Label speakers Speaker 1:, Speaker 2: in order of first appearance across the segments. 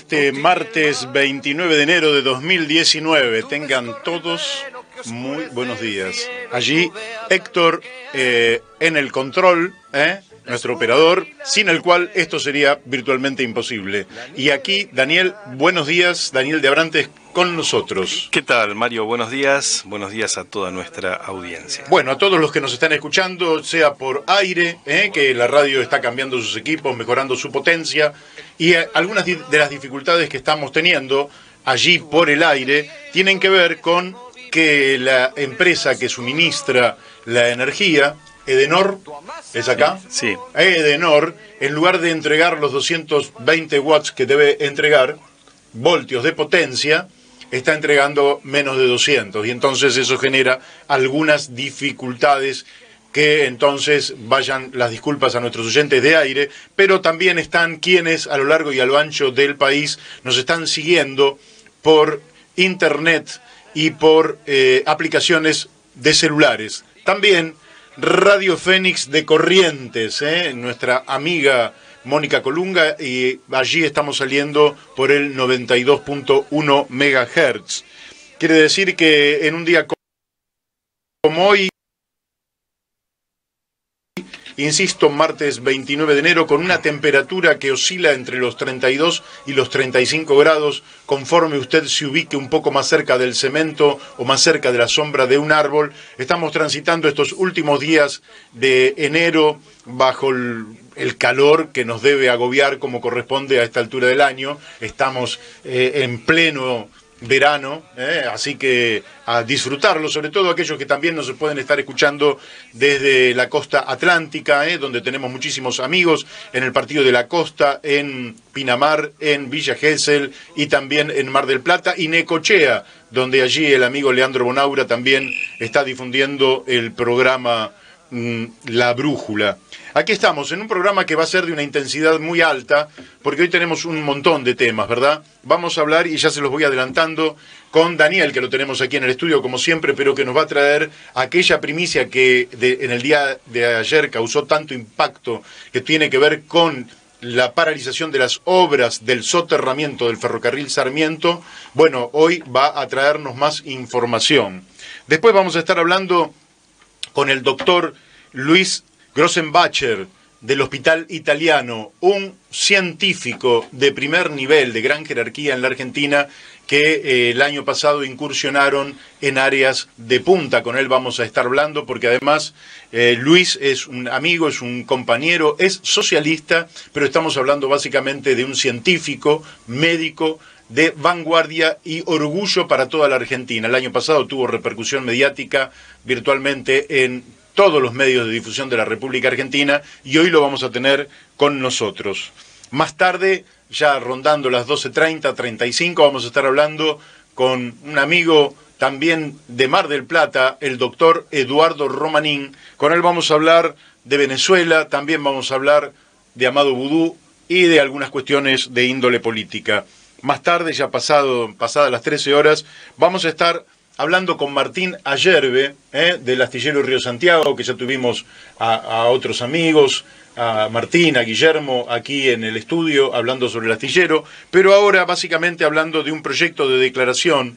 Speaker 1: este martes 29 de enero de 2019. Tengan todos muy buenos días. Allí Héctor en el control, nuestro operador, sin el cual esto sería virtualmente imposible. Y aquí Daniel, buenos días, Daniel de Abrantes con nosotros.
Speaker 2: ¿Qué tal, Mario? Buenos días a toda nuestra audiencia.
Speaker 1: Bueno, a todos los que nos están escuchando, sea por aire, que la radio está cambiando sus equipos, mejorando su potencia, y algunas de las dificultades que estamos teniendo allí por el aire tienen que ver con que la empresa que suministra la energía, Edenor, ¿es acá?
Speaker 2: Sí.
Speaker 1: Edenor, en lugar de entregar los 220 watts que debe entregar, voltios de potencia, está entregando menos de 200, y entonces eso genera algunas dificultades, que entonces vayan las disculpas a nuestros oyentes de aire, pero también están quienes a lo largo y a lo ancho del país nos están siguiendo por internet y por aplicaciones de celulares. También Radio Fénix de Corrientes, nuestra amiga Mónica Colunga, y allí estamos saliendo por el 92.1 MHz. Quiere decir que en un día como hoy, insisto, martes 29 de enero, con una temperatura que oscila entre los 32 y los 35 grados, conforme usted se ubique un poco más cerca del cemento o más cerca de la sombra de un árbol, estamos transitando estos últimos días de enero bajo el calor que nos debe agobiar como corresponde a esta altura del año. Estamos en pleno verano, así que a disfrutarlo, sobre todo aquellos que también nos pueden estar escuchando desde la costa atlántica, donde tenemos muchísimos amigos en el Partido de la Costa, en Pinamar, en Villa Gesell y también en Mar del Plata y Necochea, donde allí el amigo Leandro Bonaura también está difundiendo el programa La Brújula. Aquí estamos en un programa que va a ser de una intensidad muy alta, porque hoy tenemos un montón de temas, ¿verdad? Vamos a hablar, y ya se los voy adelantando, con Daniel, que lo tenemos aquí en el estudio como siempre, pero que nos va a traer aquella primicia que en el día de ayer causó tanto impacto, que tiene que ver con la paralización de las obras del soterramiento del ferrocarril Sarmiento. Bueno, hoy va a traernos más información. Después vamos a estar hablando con el doctor Luis Grossenbacher, del Hospital Italiano, un científico de primer nivel, de gran jerarquía en la Argentina, que el año pasado incursionaron en áreas de punta. Con él vamos a estar hablando, porque además Luis es un amigo, es un compañero, es socialista, pero estamos hablando básicamente de un científico, médico, de vanguardia y orgullo para toda la Argentina. El año pasado tuvo repercusión mediática virtualmente en todos los medios de difusión de la República Argentina, y hoy lo vamos a tener con nosotros. Más tarde, ya rondando las 12:30, 35, vamos a estar hablando con un amigo también de Mar del Plata, el doctor Eduardo Romanín. Con él vamos a hablar de Venezuela, también vamos a hablar de Amado Vudú y de algunas cuestiones de índole política. Más tarde, ya pasadas las 13 horas, vamos a estar hablando con Martín Ayerbe, del Astillero Río Santiago, que ya tuvimos a otros amigos, a Martín, a Guillermo, aquí en el estudio, hablando sobre el astillero, pero ahora básicamente hablando de un proyecto de declaración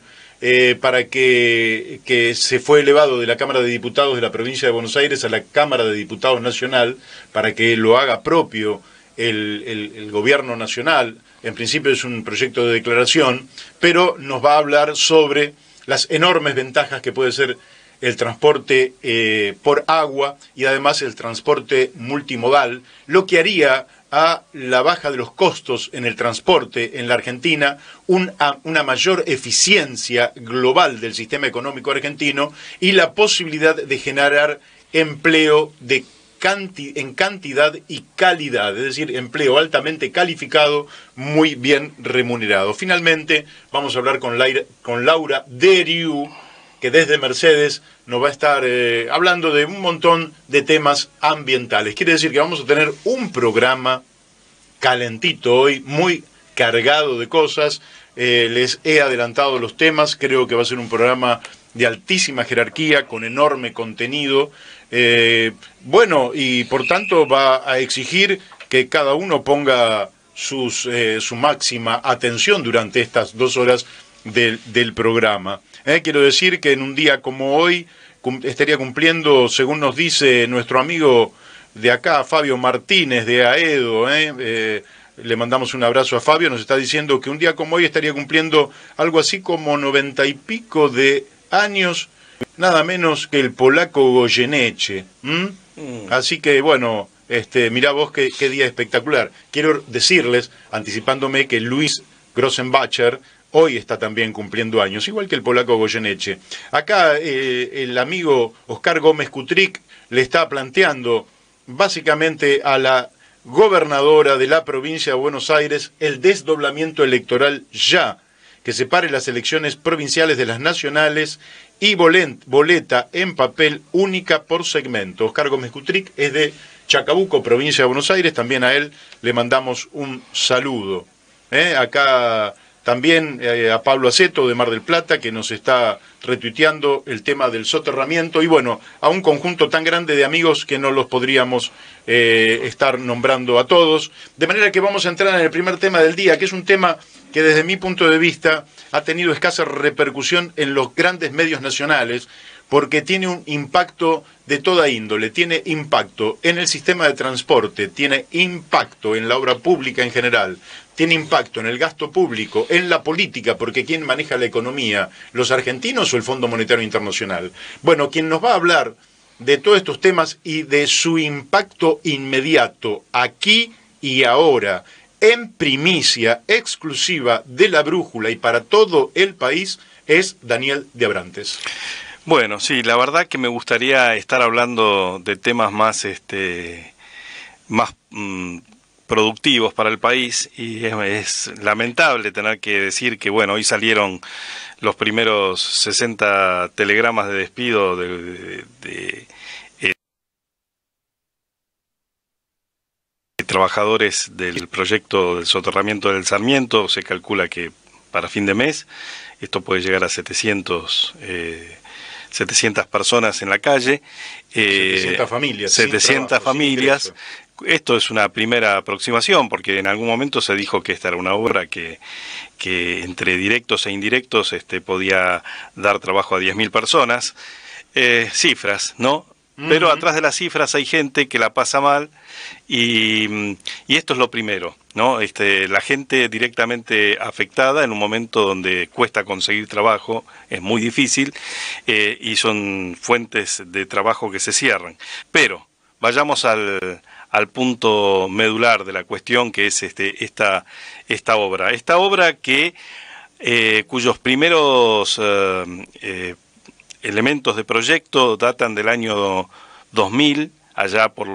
Speaker 1: para que se fue elevado de la Cámara de Diputados de la Provincia de Buenos Aires a la Cámara de Diputados Nacional, para que lo haga propio el gobierno nacional. En principio es un proyecto de declaración, pero nos va a hablar sobre las enormes ventajas que puede ser el transporte por agua y además el transporte multimodal, lo que haría a la baja de los costos en el transporte en la Argentina, una mayor eficiencia global del sistema económico argentino y la posibilidad de generar empleo en cantidad y calidad, es decir, empleo altamente calificado, muy bien remunerado. Finalmente, vamos a hablar con Laura Deriu, que desde Mercedes nos va a estar hablando de un montón de temas ambientales. Quiere decir que vamos a tener un programa calentito hoy, muy cargado de cosas. Les he adelantado los temas, creo que va a ser un programa de altísima jerarquía, con enorme contenido. Bueno, y por tanto va a exigir que cada uno ponga su máxima atención durante estas 2 horas del programa. Quiero decir que en un día como hoy estaría cumpliendo, según nos dice nuestro amigo de acá, Fabio Martínez de Aedo, le mandamos un abrazo a Fabio, nos está diciendo que un día como hoy estaría cumpliendo algo así como 90 y pico de años, nada menos que el polaco Goyeneche. Así que bueno, mirá vos qué día espectacular. Quiero decirles, anticipándome, que Luis Grossenbacher hoy está también cumpliendo años, igual que el polaco Goyeneche. Acá el amigo Oscar Gómez Kutrick le está planteando básicamente a la gobernadora de la provincia de Buenos Aires el desdoblamiento electoral ya, que separe las elecciones provinciales de las nacionales y boleta en papel única por segmento. Oscar Gómez Kutrick es de Chacabuco, provincia de Buenos Aires, también a él le mandamos un saludo. Acá también a Pablo Aceto de Mar del Plata, que nos está retuiteando el tema del soterramiento, y bueno, a un conjunto tan grande de amigos que no los podríamos estar nombrando a todos. De manera que vamos a entrar en el primer tema del día, que es un tema que desde mi punto de vista ha tenido escasa repercusión en los grandes medios nacionales, porque tiene un impacto de toda índole, tiene impacto en el sistema de transporte, tiene impacto en la obra pública en general, tiene impacto en el gasto público, en la política, porque ¿quién maneja la economía? ¿Los argentinos o el Fondo Monetario Internacional? Bueno, quien nos va a hablar de todos estos temas y de su impacto inmediato, aquí y ahora, en primicia exclusiva de La Brújula y para todo el país, es Daniel de Abrantes.
Speaker 2: Bueno, sí, la verdad que me gustaría estar hablando de temas más productivos para el país, y es lamentable tener que decir que bueno, hoy salieron los primeros 60 telegramas de despido de trabajadores del proyecto del soterramiento del Sarmiento. Se calcula que para fin de mes esto puede llegar a 700 personas en la calle,
Speaker 1: 700 familias.
Speaker 2: 700 familias. Esto es una primera aproximación, porque en algún momento se dijo que esta era una obra que entre directos e indirectos podía dar trabajo a 10.000 personas. Cifras, ¿no? Pero atrás de las cifras hay gente que la pasa mal, y esto es lo primero, ¿no? La gente directamente afectada en un momento donde cuesta conseguir trabajo, es muy difícil, y son fuentes de trabajo que se cierran. Pero vayamos al punto medular de la cuestión, que es esta obra. Esta obra cuyos primeros elementos de proyecto datan del año 2000, allá por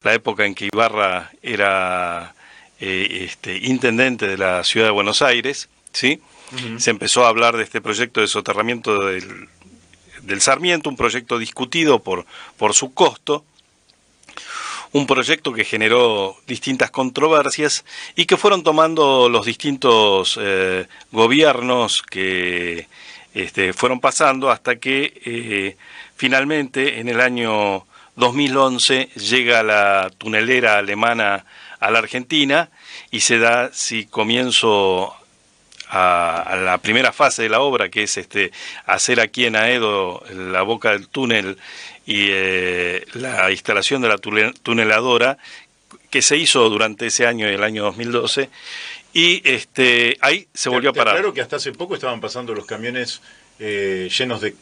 Speaker 2: la época en que Ibarra era intendente de la ciudad de Buenos Aires, ¿sí? Se empezó a hablar de este proyecto de soterramiento del Sarmiento, un proyecto discutido por su costo, un proyecto que generó distintas controversias y que fueron tomando los distintos gobiernos que fueron pasando, hasta que finalmente en el año 2011 llega la tunelera alemana a la Argentina y se da comienzo a la primera fase de la obra, que es hacer aquí en Aedo la boca del túnel y la instalación de la tuneladora, que se hizo durante ese año, el año 2012, y ahí se volvió a parar.
Speaker 1: Claro que hasta hace poco estaban pasando los camiones llenos de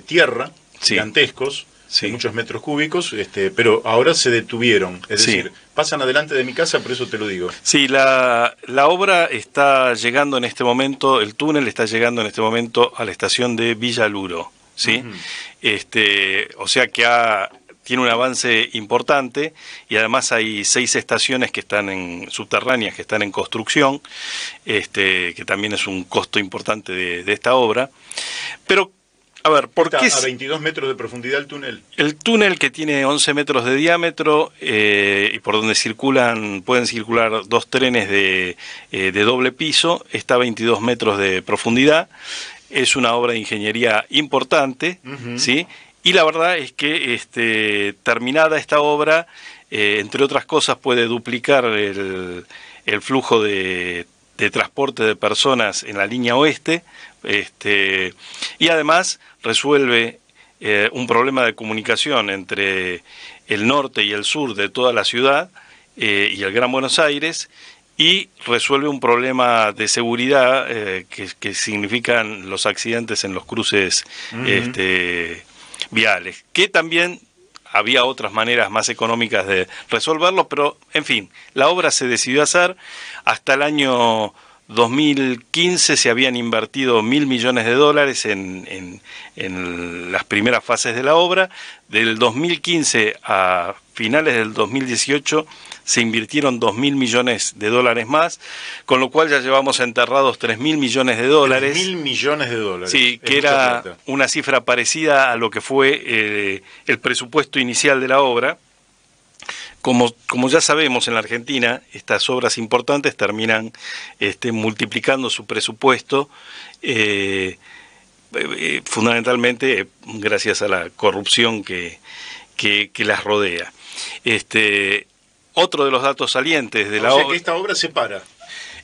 Speaker 1: tierra, sí, gigantescos, sí, de muchos metros cúbicos, pero ahora se detuvieron, es decir, sí, pasan adelante de mi casa, por eso te lo digo.
Speaker 2: Sí, la obra está llegando en este momento, el túnel está llegando en este momento a la estación de Villa Luro, ¿sí? O sea que tiene un avance importante, y además hay 6 estaciones que están subterráneas, que están en construcción, que también es un costo importante de esta obra. Pero a ver, ¿por qué?
Speaker 1: ¿A 22 metros de profundidad el túnel?
Speaker 2: El túnel, que tiene 11 metros de diámetro, y por donde pueden circular 2 trenes de doble piso, está a 22 metros de profundidad. Es una obra de ingeniería importante, ¿sí? Y la verdad es que terminada esta obra, entre otras cosas, puede duplicar el flujo de transporte de personas en la línea oeste, y además resuelve un problema de comunicación entre el norte y el sur de toda la ciudad y el Gran Buenos Aires, y resuelve un problema de seguridad que significan los accidentes en los cruces viales, que también había otras maneras más económicas de resolverlo, pero en fin, la obra se decidió hacer. Hasta el año 2015 se habían invertido $1.000 millones en las primeras fases de la obra. Del 2015 a finales del 2018 se invirtieron $2.000 millones más, con lo cual ya llevamos enterrados $3.000 millones.
Speaker 1: $3.000 millones.
Speaker 2: Sí, que era una cifra parecida a lo que fue el presupuesto inicial de la obra. Como ya sabemos, en la Argentina estas obras importantes terminan multiplicando su presupuesto, fundamentalmente gracias a la corrupción que las rodea. Otro de los datos salientes de la obra...
Speaker 1: O sea que esta obra se para.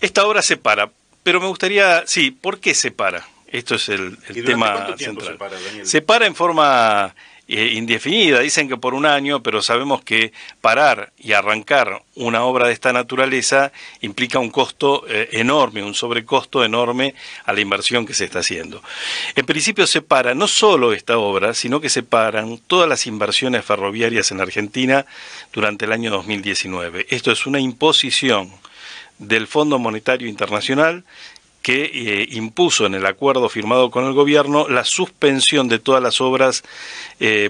Speaker 2: Esta obra se para, pero me gustaría... Sí, ¿por qué se para? Esto es el tema
Speaker 1: ¿Cuánto tiempo
Speaker 2: central.
Speaker 1: se para, Daniel?
Speaker 2: Se para en forma indefinida, dicen que por un año, pero sabemos que parar y arrancar una obra de esta naturaleza implica un costo enorme, un sobrecosto enorme a la inversión que se está haciendo. En principio se para no solo esta obra, sino que se paran todas las inversiones ferroviarias en Argentina durante el año 2019. Esto es una imposición del Fondo Monetario Internacional, que impuso en el acuerdo firmado con el gobierno la suspensión de todas las obras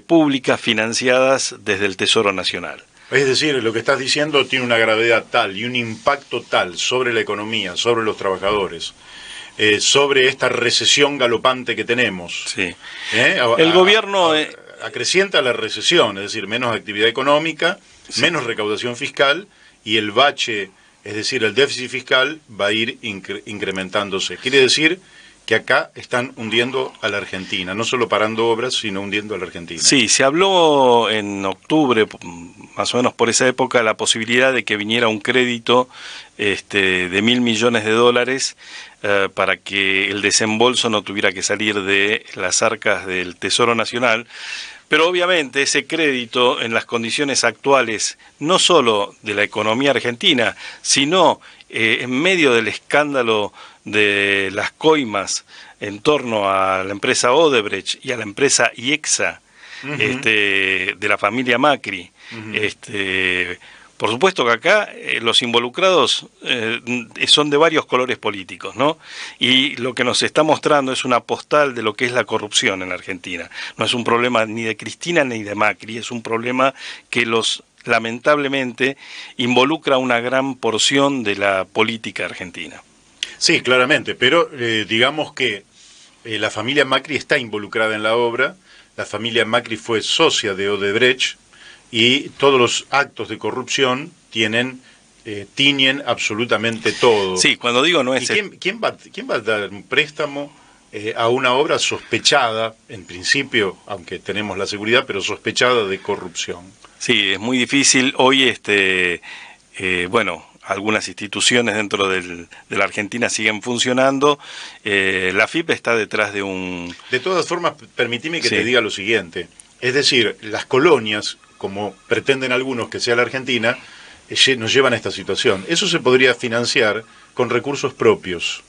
Speaker 2: públicas financiadas desde el Tesoro Nacional.
Speaker 1: Es decir, lo que estás diciendo tiene una gravedad tal y un impacto tal sobre la economía, sobre los trabajadores, sobre esta recesión galopante que tenemos.
Speaker 2: Sí. El gobierno...
Speaker 1: acrecienta la recesión, es decir, menos actividad económica, sí, menos recaudación fiscal, y el bache... Es decir, el déficit fiscal va a ir incrementándose. Quiere decir que acá están hundiendo a la Argentina, no solo parando obras, sino hundiendo a la Argentina.
Speaker 2: Sí, se habló en octubre, más o menos por esa época, la posibilidad de que viniera un crédito de $1.000 millones para que el desembolso no tuviera que salir de las arcas del Tesoro Nacional. Pero obviamente ese crédito en las condiciones actuales, no solo de la economía argentina, sino en medio del escándalo de las coimas en torno a la empresa Odebrecht y a la empresa IEXA, de la familia Macri, por supuesto que acá los involucrados son de varios colores políticos, ¿no? Y lo que nos está mostrando es una postal de lo que es la corrupción en la Argentina. No es un problema ni de Cristina ni de Macri, es un problema que lamentablemente involucra una gran porción de la política argentina.
Speaker 1: Sí, claramente, pero digamos que la familia Macri está involucrada en la obra. La familia Macri fue socia de Odebrecht, y todos los actos de corrupción tiñen absolutamente todo.
Speaker 2: Sí, cuando digo no es...
Speaker 1: ¿Quién va a dar un préstamo a una obra sospechada, en principio, aunque tenemos la seguridad, pero sospechada de corrupción?
Speaker 2: Sí, es muy difícil. Hoy, algunas instituciones dentro de la Argentina siguen funcionando. La AFIP está detrás de un...
Speaker 1: De todas formas, permitime que te diga lo siguiente. Es decir, las colonias, como pretenden algunos que sea la Argentina, nos llevan a esta situación. Eso se podría financiar con recursos propios.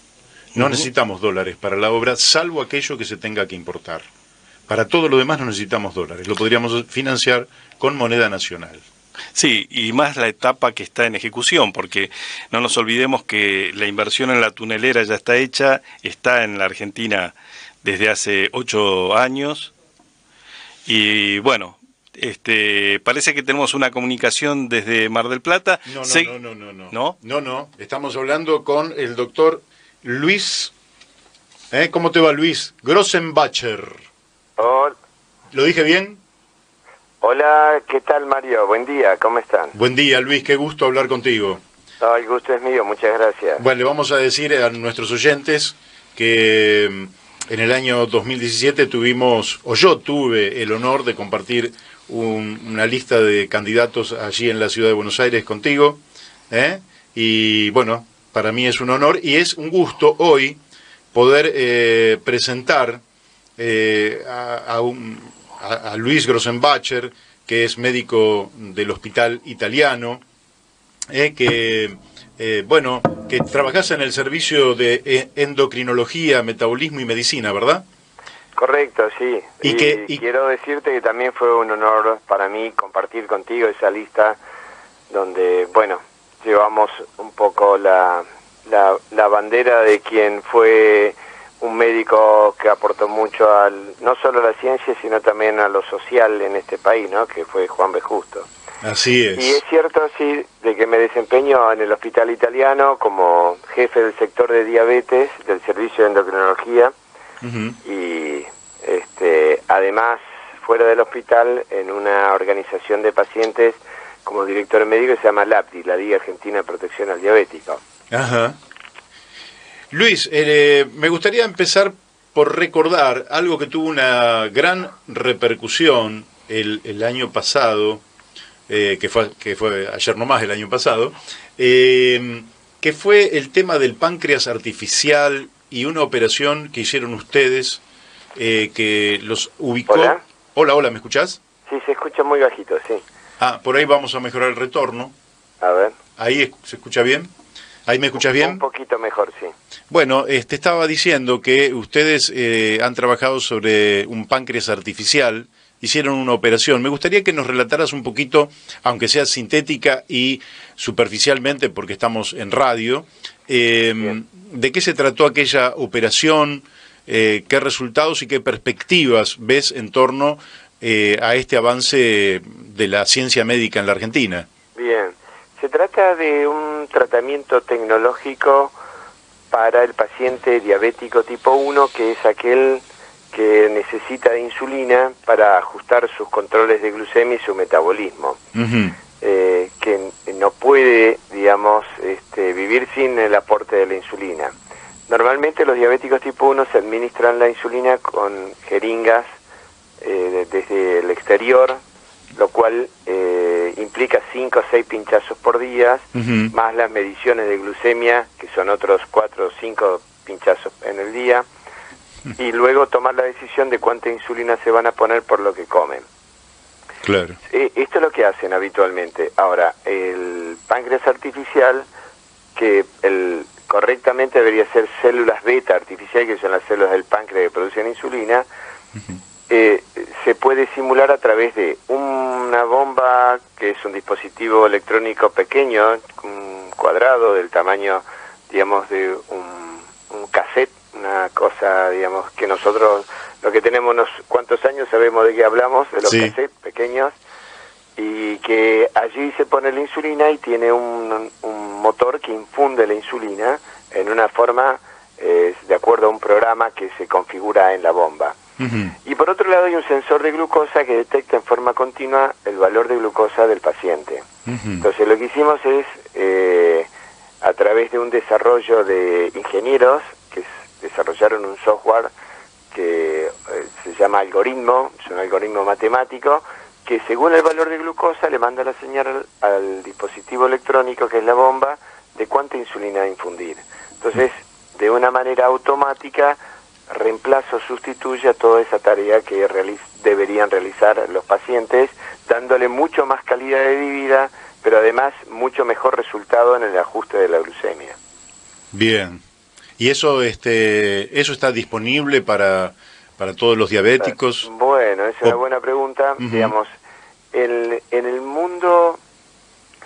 Speaker 1: No necesitamos dólares para la obra, salvo aquello que se tenga que importar. Para todo lo demás no necesitamos dólares. Lo podríamos financiar con moneda nacional.
Speaker 2: Sí, y más la etapa que está en ejecución, porque no nos olvidemos que la inversión en la tunelera ya está hecha, está en la Argentina desde hace 8 años, y bueno... parece que tenemos una comunicación desde Mar del Plata.
Speaker 1: No. Estamos hablando con el doctor Luis. ¿Cómo te va, Luis? Grossenbacher.
Speaker 3: Hola.
Speaker 1: ¿Lo dije bien?
Speaker 3: Hola, ¿qué tal, Mario? Buen día, ¿cómo están?
Speaker 1: Buen día, Luis, qué gusto hablar contigo.
Speaker 3: El gusto es mío, muchas gracias.
Speaker 1: Bueno, le vamos a decir a nuestros oyentes que en el año 2017 yo tuve el honor de compartir una lista de candidatos allí en la ciudad de Buenos Aires contigo, y bueno, para mí es un honor y es un gusto hoy poder presentar a Luis Grossenbacher, que es médico del Hospital Italiano, que trabajás en el servicio de endocrinología, metabolismo y medicina, ¿verdad?
Speaker 3: Correcto, sí.
Speaker 1: Y
Speaker 3: quiero decirte que también fue un honor para mí compartir contigo esa lista donde, bueno, llevamos un poco la bandera de quien fue un médico que aportó mucho no solo a la ciencia, sino también a lo social en este país, ¿no? Que fue Juan B. Justo.
Speaker 1: Así es.
Speaker 3: Y es cierto, sí, de que me desempeño en el Hospital Italiano como jefe del sector de diabetes del servicio de endocrinología. Y además, fuera del hospital, en una organización de pacientes como director médico que se llama LAPDI, la Liga Argentina de Protección al Diabético.
Speaker 1: Ajá. Luis, me gustaría empezar por recordar algo que tuvo una gran repercusión el año pasado, que fue ayer nomás el año pasado, que fue el tema del páncreas artificial y una operación que hicieron ustedes que los ubicó...
Speaker 3: ¿Hola?
Speaker 1: Hola, ¿me escuchás?
Speaker 3: Sí, se escucha muy bajito, sí.
Speaker 1: Ah, por ahí vamos a mejorar el retorno.
Speaker 3: A ver.
Speaker 1: ¿Ahí se escucha bien? ¿Ahí me escuchás bien?
Speaker 3: Un poquito mejor, sí.
Speaker 1: Bueno, estaba diciendo que ustedes han trabajado sobre un páncreas artificial, hicieron una operación. Me gustaría que nos relataras un poquito, aunque sea sintética y superficialmente, porque estamos en radio, de qué se trató aquella operación, qué resultados y qué perspectivas ves en torno a este avance de la ciencia médica en la Argentina.
Speaker 3: Bien, se trata de un tratamiento tecnológico para el paciente diabético tipo 1, que es aquel que necesita de insulina para ajustar sus controles de glucemia y su metabolismo. Que no puede, digamos, vivir sin el aporte de la insulina. Normalmente los diabéticos tipo 1 se administran la insulina con jeringas desde el exterior, lo cual implica 5 o 6 pinchazos por día, más las mediciones de glucemia, que son otros 4 o 5 pinchazos en el día, y luego tomar la decisión de cuánta insulina se van a poner por lo que comen.
Speaker 1: Claro.
Speaker 3: Esto es lo que hacen habitualmente. Ahora, el páncreas artificial, que correctamente debería ser células beta artificial, que son las células del páncreas que producen insulina, se puede simular a través de una bomba, que es un dispositivo electrónico pequeño, un cuadrado del tamaño, digamos, de un cassette, una cosa, digamos, que nosotros, lo que tenemos unos cuantos años, sabemos de qué hablamos, de los cassettes pequeños, y que allí se pone la insulina y tiene un motor que infunde la insulina en una forma, de acuerdo a un programa que se configura en la bomba. Y por otro lado hay un sensor de glucosa que detecta en forma continua el valor de glucosa del paciente. Entonces lo que hicimos es, a través de un desarrollo de ingenieros, que desarrollaron un software que se llama algoritmo, es un algoritmo matemático, que según el valor de glucosa le manda la señal al dispositivo electrónico, que es la bomba, de cuánta insulina infundir. Entonces, de una manera automática, reemplaza o sustituye a toda esa tarea que deberían realizar los pacientes, dándole mucho más calidad de vida, pero además mucho mejor resultado en el ajuste de la glucemia.
Speaker 1: Bien. ¿Y eso está disponible para todos los diabéticos?
Speaker 3: Bueno, esa es una buena pregunta. Digamos, en el mundo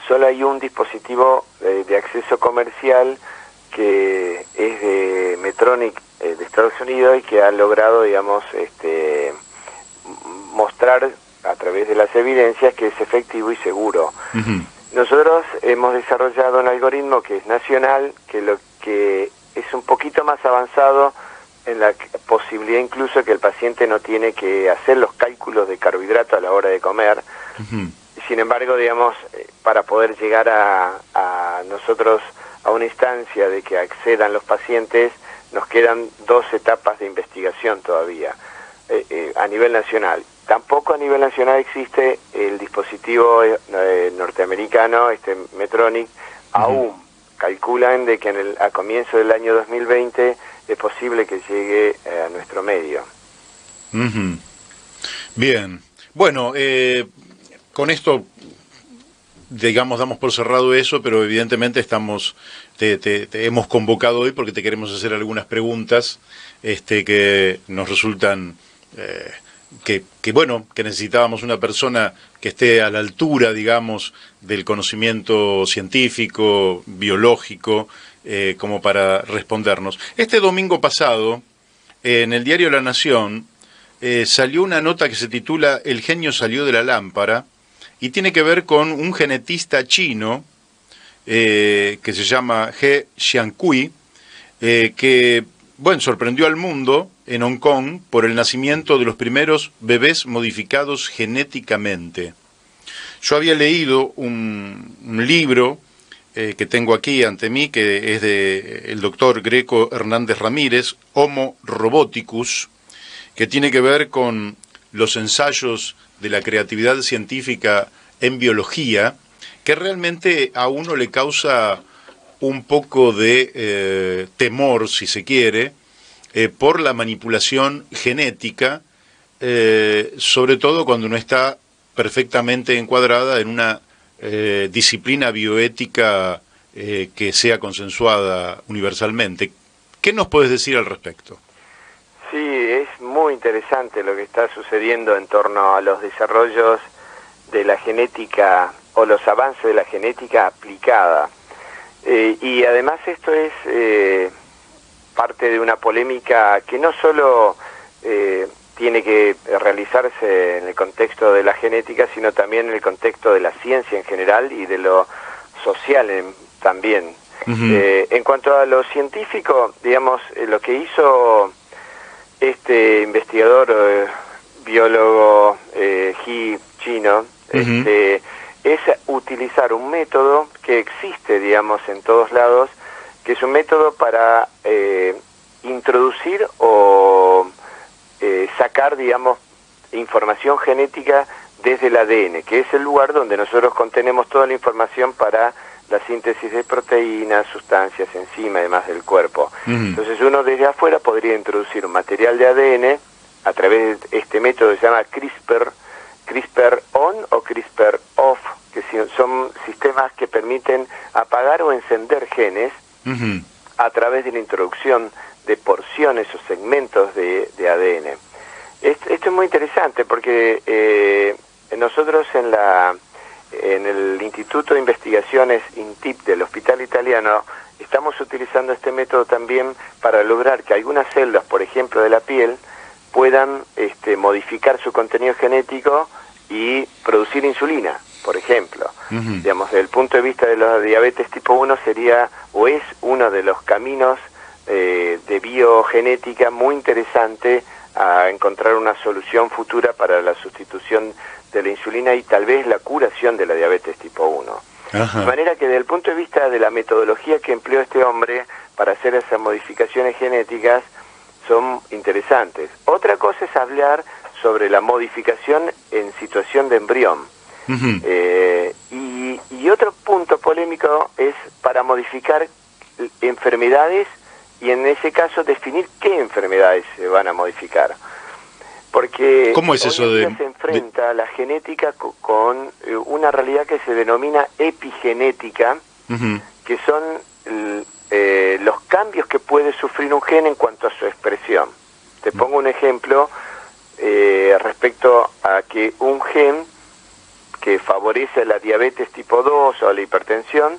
Speaker 3: solo hay un dispositivo de acceso comercial que es de Medtronic, de Estados Unidos, y que ha logrado, digamos, mostrar a través de las evidencias que es efectivo y seguro. Nosotros hemos desarrollado un algoritmo que es nacional, que es un poquito más avanzado en la posibilidad incluso que el paciente no tiene que hacer los cálculos de carbohidrato a la hora de comer. Sin embargo, digamos, para poder llegar a nosotros a una instancia de que accedan los pacientes, nos quedan 2 etapas de investigación todavía a nivel nacional. tampoco a nivel nacional existe el dispositivo norteamericano, Medtronic, aún calculan de que a comienzo del año 2020 es posible que llegue a nuestro medio.
Speaker 1: Bien, bueno, con esto, digamos, damos por cerrado eso, pero evidentemente te hemos convocado hoy porque te queremos hacer algunas preguntas que nos resultan que necesitábamos una persona que esté a la altura, digamos, del conocimiento científico, biológico, como para respondernos. Este domingo pasado, en el diario La Nación, salió una nota que se titula "El genio salió de la lámpara", y tiene que ver con un genetista chino que se llama He Xiankui, que sorprendió al mundo en Hong Kong por el nacimiento de los primeros bebés modificados genéticamente. Yo había leído un libro que tengo aquí ante mí, que es de el doctor Greco Hernández Ramírez, Homo Roboticus, que tiene que ver con los ensayos de la creatividad científica en biología, que realmente a uno le causa un poco de temor, si se quiere, por la manipulación genética, sobre todo cuando no está perfectamente encuadrada en una disciplina bioética que sea consensuada universalmente. ¿Qué nos puedes decir al respecto?
Speaker 3: Sí, es muy interesante lo que está sucediendo en torno a los desarrollos de la genética o los avances de la genética aplicada. Y además esto es parte de una polémica que no solo tiene que realizarse en el contexto de la genética, sino también en el contexto de la ciencia en general y de lo social también. En cuanto a lo científico, digamos, lo que hizo este investigador biólogo He chino, es utilizar un método que existe, digamos, en todos lados, que es un método para introducir o sacar, digamos, información genética desde el ADN, que es el lugar donde nosotros contenemos toda la información para la síntesis de proteínas, sustancias, enzimas, además del cuerpo. Entonces uno desde afuera podría introducir un material de ADN a través de este método que se llama CRISPR-on o CRISPR-off, que son sistemas que permiten apagar o encender genes a través de la introducción de porciones o segmentos de ADN. Esto es muy interesante porque nosotros en el Instituto de Investigaciones INTIP del Hospital Italiano estamos utilizando este método también para lograr que algunas células, por ejemplo de la piel, puedan modificar su contenido genético y producir insulina, por ejemplo. Digamos, desde el punto de vista de la diabetes tipo 1 sería o es uno de los caminos de biogenética muy interesante a encontrar una solución futura para la sustitución de la insulina y tal vez la curación de la diabetes tipo 1. De manera que desde el punto de vista de la metodología que empleó este hombre para hacer esas modificaciones genéticas son interesantes. Otra cosa es hablar sobre la modificación en situación de embrión. Y otro punto polémico es para modificar enfermedades y en ese caso definir qué enfermedades se van a modificar. Porque
Speaker 1: ¿cómo es eso
Speaker 3: se enfrenta la genética con una realidad que se denomina epigenética, que son los cambios que puede sufrir un gen en cuanto a su expresión. Te pongo un ejemplo respecto a que un gen que favorece la diabetes tipo 2 o la hipertensión,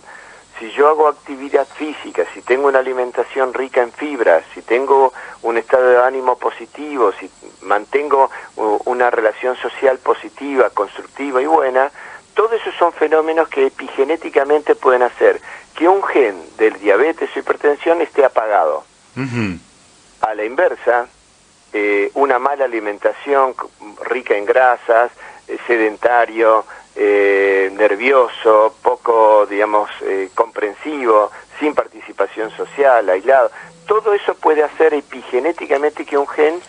Speaker 3: si yo hago actividad física, si tengo una alimentación rica en fibras, si tengo un estado de ánimo positivo, si mantengo una relación social positiva, constructiva y buena, todos esos son fenómenos que epigenéticamente pueden hacer que un gen del diabetes o hipertensión esté apagado. A la inversa, una mala alimentación rica en grasas, sedentario, nervioso, poco, digamos, comprensivo, sin participación social, aislado, todo eso puede hacer epigenéticamente que un gen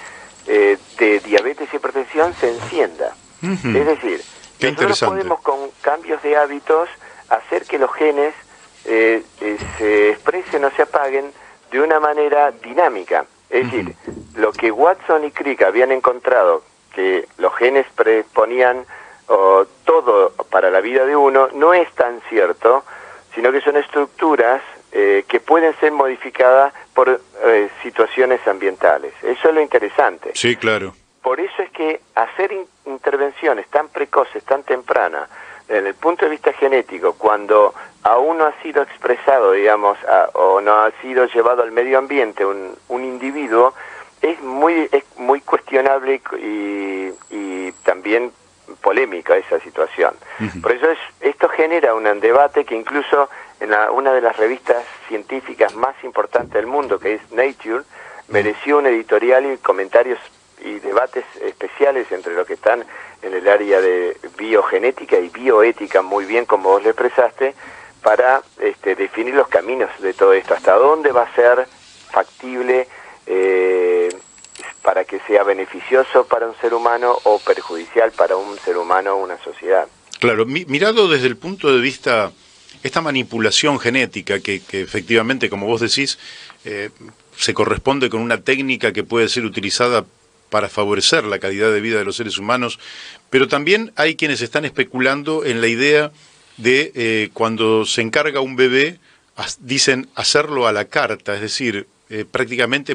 Speaker 3: de diabetes y hipertensión se encienda. Es decir, nosotros podemos con cambios de hábitos hacer que los genes se expresen o se apaguen de una manera dinámica. Es decir, lo que Watson y Crick habían encontrado, que los genes predisponían todo para la vida de uno, no es tan cierto, sino que son estructuras que pueden ser modificadas por situaciones ambientales. Eso es lo interesante.
Speaker 1: Sí, claro.
Speaker 3: Por eso es que hacer intervenciones tan precoces, tan tempranas, desde el punto de vista genético, cuando aún no ha sido expresado, digamos, o no ha sido llevado al medio ambiente un individuo, es muy cuestionable y también polémica esa situación. Por eso esto genera un debate que incluso en una de las revistas científicas más importantes del mundo, que es Nature, mereció un editorial y comentarios y debates especiales entre los que están en el área de biogenética y bioética, muy bien como vos le expresaste, para definir los caminos de todo esto, hasta dónde va a ser factible para que sea beneficioso para un ser humano o perjudicial para un ser humano o una sociedad.
Speaker 1: Claro, mirado desde el punto de vista, esta manipulación genética que efectivamente, como vos decís, se corresponde con una técnica que puede ser utilizada para favorecer la calidad de vida de los seres humanos, pero también hay quienes están especulando en la idea de cuando se encarga un bebé, dicen hacerlo a la carta, es decir, prácticamente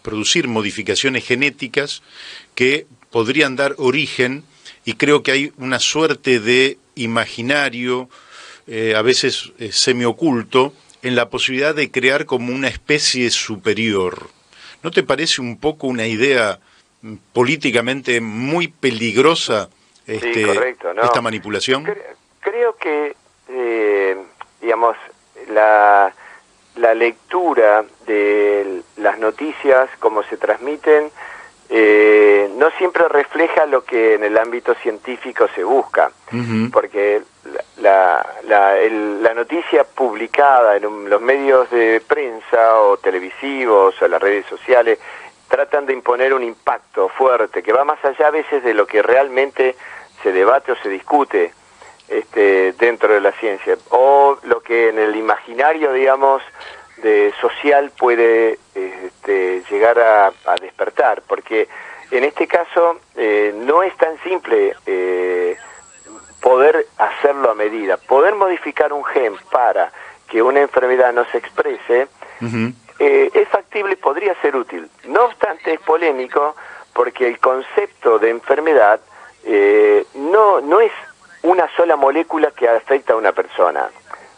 Speaker 1: producir modificaciones genéticas que podrían dar origen, y creo que hay una suerte de imaginario, a veces semioculto, en la posibilidad de crear como una especie superior. ¿No te parece un poco una idea políticamente muy peligrosa
Speaker 3: sí, correcto, ¿no?
Speaker 1: esta manipulación?
Speaker 3: Creo que, digamos, la lectura de las noticias, como se transmiten, no siempre refleja lo que en el ámbito científico se busca, porque la noticia publicada en los medios de prensa o televisivos o las redes sociales tratan de imponer un impacto fuerte que va más allá a veces de lo que realmente se debate o se discute dentro de la ciencia, o lo que en el imaginario, digamos, social puede llegar a despertar, porque en este caso no es tan simple poder hacerlo a medida. Poder modificar un gen para que una enfermedad no se exprese es factible, podría ser útil. No obstante, es polémico porque el concepto de enfermedad no es una sola molécula que afecta a una persona.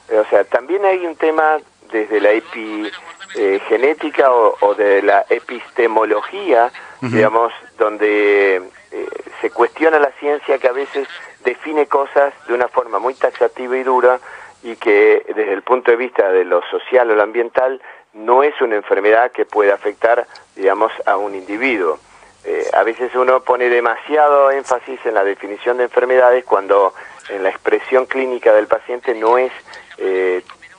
Speaker 3: O sea, también hay un tema desde la epigenética o de la epistemología, digamos, donde se cuestiona la ciencia, que a veces define cosas de una forma muy taxativa y dura, y que desde el punto de vista de lo social o lo ambiental no es una enfermedad que pueda afectar, digamos, a un individuo. A veces uno pone demasiado énfasis en la definición de enfermedades cuando en la expresión clínica del paciente no es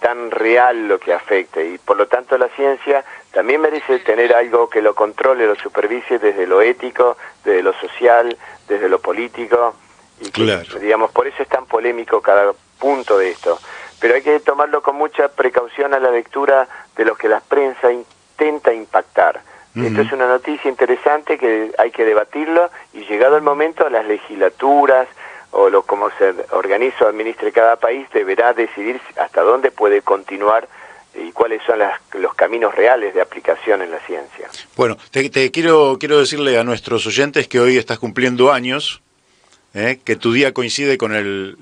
Speaker 3: tan real lo que afecta, y por lo tanto la ciencia también merece tener algo que lo controle, lo supervise desde lo ético, desde lo social, desde lo político, y que,
Speaker 1: claro,
Speaker 3: digamos, por eso es tan polémico cada punto de esto. Pero hay que tomarlo con mucha precaución a la lectura de lo que la prensa intenta impactar. Esto es una noticia interesante que hay que debatirlo, y llegado el momento las legislaturas o como se organiza o administre cada país deberá decidir hasta dónde puede continuar y cuáles son los caminos reales de aplicación en la ciencia.
Speaker 1: Bueno, te quiero decirle a nuestros oyentes que hoy estás cumpliendo años, que tu día coincide con el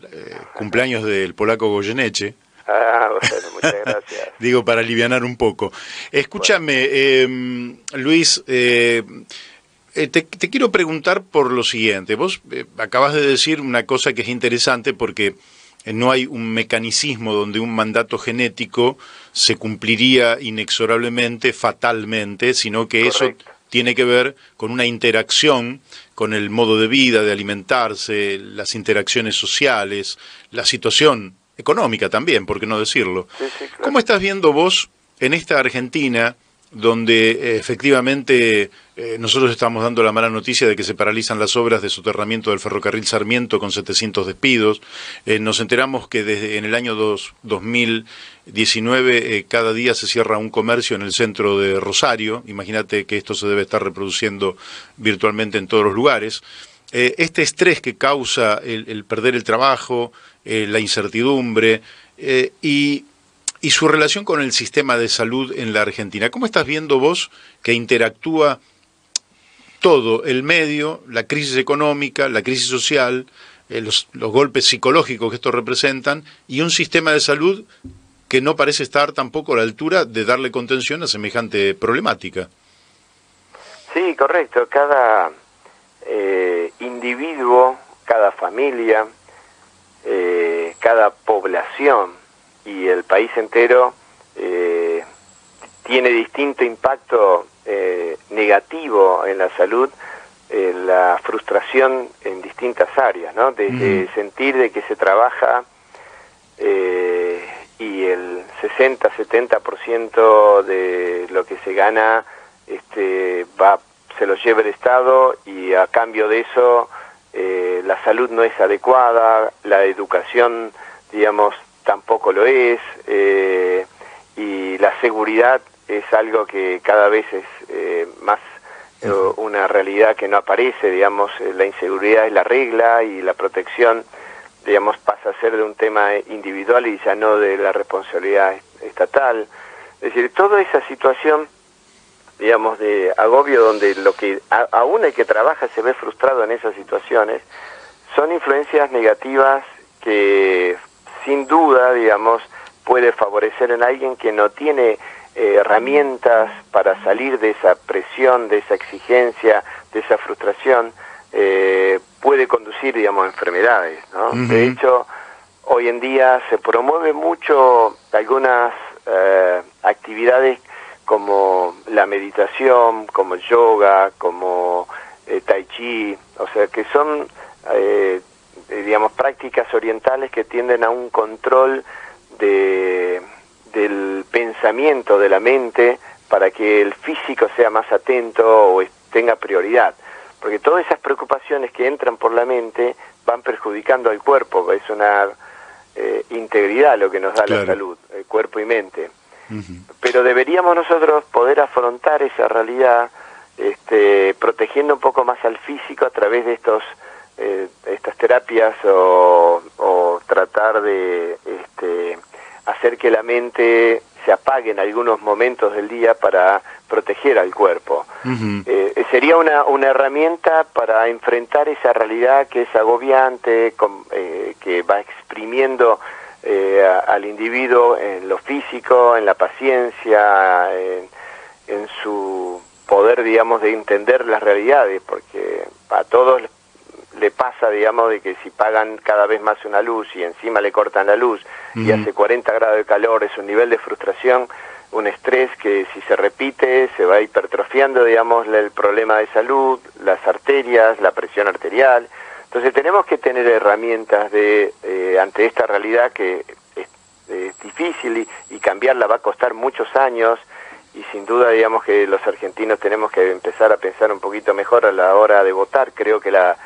Speaker 1: cumpleaños del polaco Goyeneche.
Speaker 3: Ah, bueno, muchas gracias.
Speaker 1: Digo, para alivianar un poco. Escúchame, Luis, te quiero preguntar por lo siguiente. Vos acabas de decir una cosa que es interesante, porque no hay un mecanismo donde un mandato genético se cumpliría inexorablemente, fatalmente, sino que
Speaker 3: correcto,
Speaker 1: eso tiene que ver con una interacción con el modo de vida, de alimentarse, las interacciones sociales, la situación económica también, ¿por qué no decirlo?
Speaker 3: Sí, claro.
Speaker 1: ¿Cómo estás viendo vos en esta Argentina donde efectivamente nosotros estamos dando la mala noticia de que se paralizan las obras de soterramiento del ferrocarril Sarmiento con 700 despidos. Nos enteramos que desde en el año 2019 cada día se cierra un comercio en el centro de Rosario. Imagínate que esto se debe estar reproduciendo virtualmente en todos los lugares. Este estrés que causa el perder el trabajo, la incertidumbre y su relación con el sistema de salud en la Argentina. ¿Cómo estás viendo vos que interactúa todo el medio, la crisis económica, la crisis social, los golpes psicológicos que esto representan, y un sistema de salud que no parece estar tampoco a la altura de darle contención a semejante problemática?
Speaker 3: Sí, correcto. Cada individuo, cada familia, cada población y el país entero tiene distinto impacto negativo en la salud, la frustración en distintas áreas, ¿no? Desde sentir de que se trabaja y el 60-70% de lo que se gana se lo lleva el Estado, y a cambio de eso la salud no es adecuada, la educación, digamos, tampoco lo es, y la seguridad es algo que cada vez es más una realidad que no aparece, digamos. La inseguridad es la regla y la protección, digamos, pasa a ser de un tema individual y ya no de la responsabilidad estatal. Es decir, toda esa situación, digamos, de agobio, donde lo que aún el que trabaja se ve frustrado en esas situaciones, son influencias negativas que sin duda, digamos, puede favorecer en alguien que no tiene herramientas para salir de esa presión, de esa exigencia, de esa frustración, puede conducir, digamos, a enfermedades, ¿no? De hecho, hoy en día se promueve mucho algunas actividades como la meditación, como el yoga, como tai chi, o sea, que son digamos, prácticas orientales que tienden a un control del pensamiento, de la mente, para que el físico sea más atento o tenga prioridad. Porque todas esas preocupaciones que entran por la mente van perjudicando al cuerpo. Es una integridad lo que nos da la salud, el cuerpo y mente. Pero deberíamos nosotros poder afrontar esa realidad protegiendo un poco más al físico a través de estas terapias o tratar de hacer que la mente se apague en algunos momentos del día para proteger al cuerpo. Sería una herramienta para enfrentar esa realidad que es agobiante, que va exprimiendo al individuo en lo físico, en la paciencia, en su poder, digamos, de entender las realidades, porque a todos le pasa, digamos, de que si pagan cada vez más una luz y encima le cortan la luz y hace 40 grados de calor, es un nivel de frustración, un estrés que si se repite se va hipertrofiando, digamos, el problema de salud, las arterias, la presión arterial. Entonces tenemos que tener herramientas ante esta realidad que es difícil y cambiarla va a costar muchos años, y sin duda, digamos, que los argentinos tenemos que empezar a pensar un poquito mejor a la hora de votar. Creo que la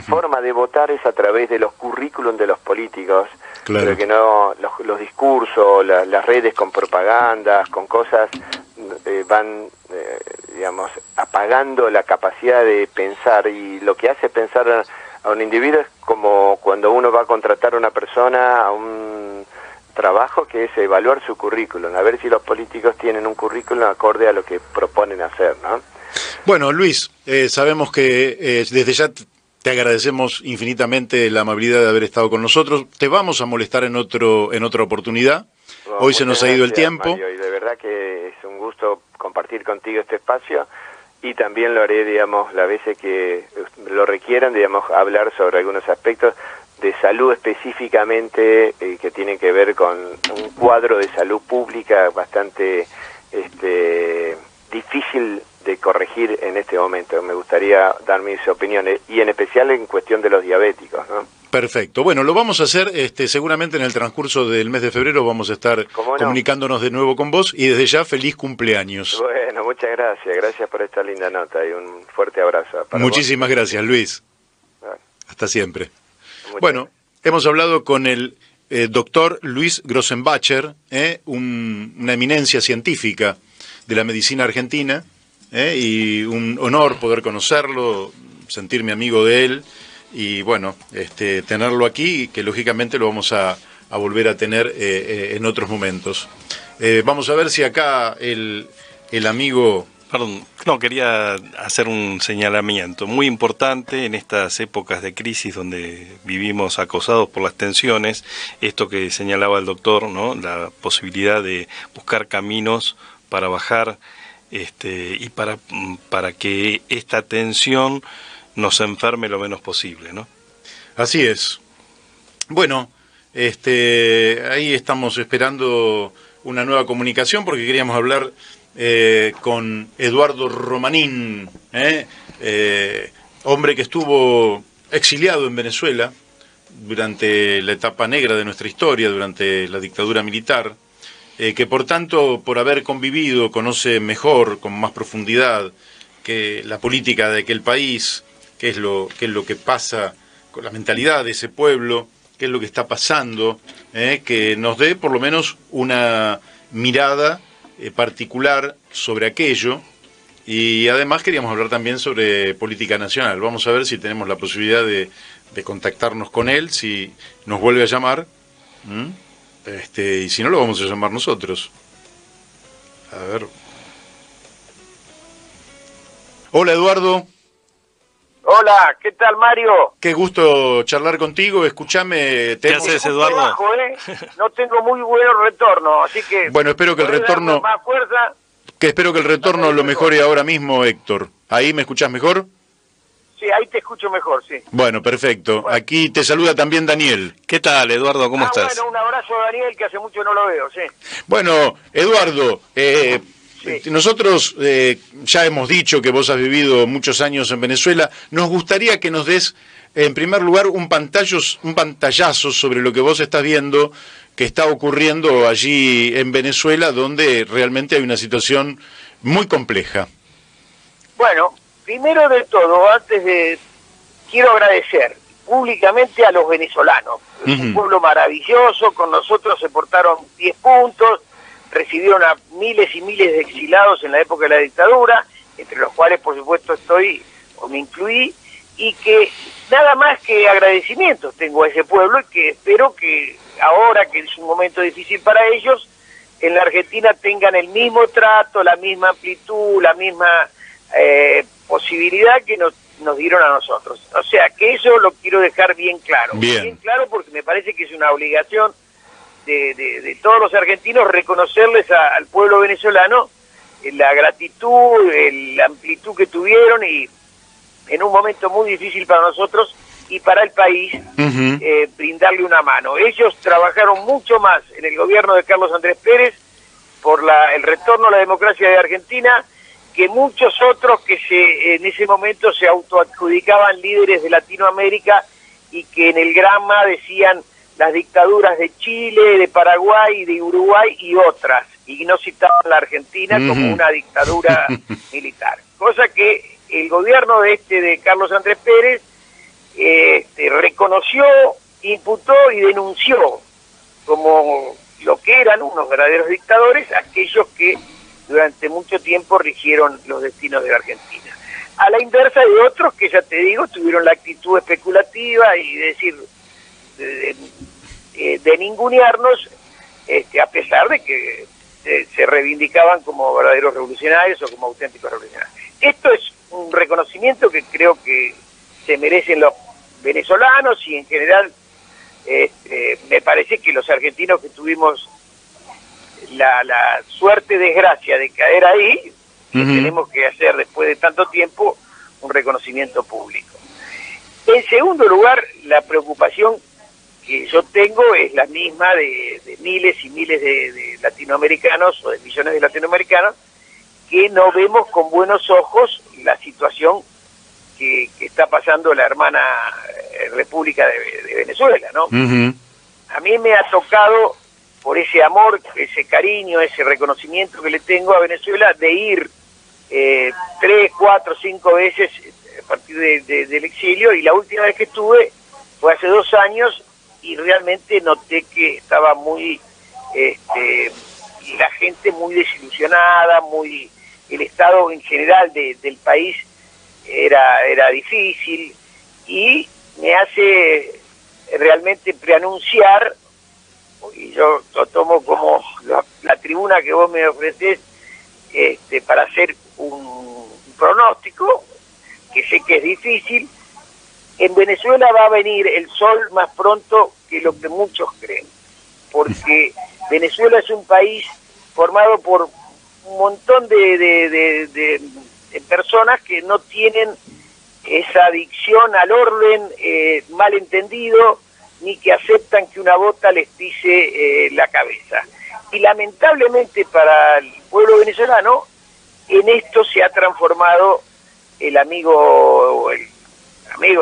Speaker 3: forma de votar es a través de los currículum de los políticos, pero que no los discursos, las redes con propagandas, con cosas, van, digamos, apagando la capacidad de pensar, y lo que hace pensar a un individuo es como cuando uno va a contratar a una persona a un trabajo, que es evaluar su currículum, a ver si los políticos tienen un currículum acorde a lo que proponen hacer, ¿no?
Speaker 1: Bueno, Luis, sabemos que desde ya te agradecemos infinitamente la amabilidad de haber estado con nosotros. Te vamos a molestar en otra oportunidad.
Speaker 3: Bueno,
Speaker 1: hoy se nos ha ido el tiempo.
Speaker 3: Mario, y de verdad que es un gusto compartir contigo este espacio, y también lo haré, digamos, las veces que lo requieran, digamos, hablar sobre algunos aspectos de salud específicamente que tienen que ver con un cuadro de salud pública bastante difícil de corregir en este momento. Me gustaría dar mis opiniones, y en especial en cuestión de los diabéticos, ¿no?
Speaker 1: Perfecto. Bueno, lo vamos a hacer seguramente en el transcurso del mes de febrero. Vamos a estar comunicándonos de nuevo con vos y desde ya feliz cumpleaños.
Speaker 3: Bueno, muchas gracias. Gracias por esta linda nota y un fuerte abrazo.
Speaker 1: Muchísimas gracias, Luis.
Speaker 3: Bueno.
Speaker 1: Hasta siempre. Bueno, hemos hablado con el doctor Luis Grossenbacher, una eminencia científica de la medicina argentina, y un honor poder conocerlo, sentirme amigo de él. Y bueno, tenerlo aquí, que lógicamente lo vamos a volver a tener en otros momentos. Vamos a ver si acá el amigo...
Speaker 2: Perdón, no, quería hacer un señalamiento muy importante en estas épocas de crisis donde vivimos acosados por las tensiones, esto que señalaba el doctor, ¿no? La posibilidad de buscar caminos para bajar y para que esta tensión nos enferme lo menos posible, ¿no?
Speaker 1: Así es. Bueno, ahí estamos esperando una nueva comunicación porque queríamos hablar con Eduardo Romanín, hombre que estuvo exiliado en Venezuela durante la etapa negra de nuestra historia, durante la dictadura militar, que por tanto, por haber convivido, conoce mejor, con más profundidad, que la política de aquel país, qué es lo que pasa con la mentalidad de ese pueblo, qué es lo que está pasando, que nos dé por lo menos una mirada particular sobre aquello. Y además queríamos hablar también sobre política nacional. Vamos a ver si tenemos la posibilidad de contactarnos con él, si nos vuelve a llamar, y si no lo vamos a llamar nosotros. A ver. Hola, Eduardo.
Speaker 4: Hola, ¿qué tal, Mario?
Speaker 1: Qué gusto charlar contigo. Escúchame.
Speaker 2: ¿Qué haces, Eduardo?
Speaker 4: Bajo, no tengo muy buen retorno, así que...
Speaker 1: Bueno, espero que el retorno...
Speaker 4: Más fuerza.
Speaker 1: Espero que el retorno lo mejore ahora mismo, Héctor. ¿Ahí me escuchás mejor?
Speaker 4: Sí, ahí te escucho mejor, sí.
Speaker 1: Bueno, perfecto. Bueno. Aquí te saluda también Daniel.
Speaker 2: ¿Qué tal, Eduardo? ¿Cómo estás?
Speaker 4: Bueno, un abrazo a Daniel, que hace mucho no lo veo, sí.
Speaker 1: Bueno, Eduardo, sí. Nosotros ya hemos dicho que vos has vivido muchos años en Venezuela. Nos gustaría que nos des, en primer lugar, un pantallazo sobre lo que vos estás viendo que está ocurriendo allí en Venezuela, donde realmente hay una situación muy compleja.
Speaker 4: Bueno, primero de todo, quiero agradecer públicamente a los venezolanos. Es un pueblo maravilloso, con nosotros se portaron 10 puntos, recibieron a miles y miles de exilados en la época de la dictadura, entre los cuales por supuesto me incluí, y que nada más que agradecimientos tengo a ese pueblo, y que espero que ahora que es un momento difícil para ellos, en la Argentina tengan el mismo trato, la misma amplitud, la misma posibilidad que nos dieron a nosotros. O sea, que eso lo quiero dejar bien claro. Bien claro, porque me parece que es una obligación de todos los argentinos reconocerles al pueblo venezolano la gratitud, la amplitud que tuvieron, y en un momento muy difícil para nosotros y para el país, brindarle una mano. Ellos trabajaron mucho más en el gobierno de Carlos Andrés Pérez por el retorno a la democracia de Argentina que muchos otros que en ese momento se autoadjudicaban líderes de Latinoamérica y que en el Granma decían las dictaduras de Chile, de Paraguay, de Uruguay y otras, y no citaban la Argentina como una dictadura militar. Cosa que el gobierno de Carlos Andrés Pérez reconoció, imputó y denunció como lo que eran unos verdaderos dictadores, aquellos que durante mucho tiempo rigieron los destinos de la Argentina. A la inversa de otros que, ya te digo, tuvieron la actitud especulativa y decir, de ningunearnos, a pesar de que se reivindicaban como verdaderos revolucionarios o como auténticos revolucionarios. Esto es un reconocimiento que creo que se merecen los venezolanos, y en general me parece que los argentinos que tuvimos la suerte, desgracia de caer ahí, tenemos que hacer después de tanto tiempo un reconocimiento público. En segundo lugar, la preocupación que yo tengo es la misma de miles y miles de latinoamericanos, o de millones de latinoamericanos, que no vemos con buenos ojos la situación que está pasando la hermana República de Venezuela, ¿no?
Speaker 1: Uh-huh.
Speaker 4: A mí me ha tocado, por ese amor, ese cariño, ese reconocimiento que le tengo a Venezuela, de ir 3, 4, 5 veces a partir del exilio, y la última vez que estuve fue hace 2 años, y realmente noté que estaba muy, la gente muy desilusionada, el estado en general del país era difícil, y me hace realmente preanunciar, y yo lo tomo como la tribuna que vos me ofreces para hacer un pronóstico, que sé que es difícil. En Venezuela va a venir el sol más pronto que lo que muchos creen, porque Venezuela es un país formado por un montón de personas que no tienen esa adicción al orden malentendido, ni que aceptan que una bota les pise la cabeza. Y lamentablemente para el pueblo venezolano, en esto se ha transformado el amigo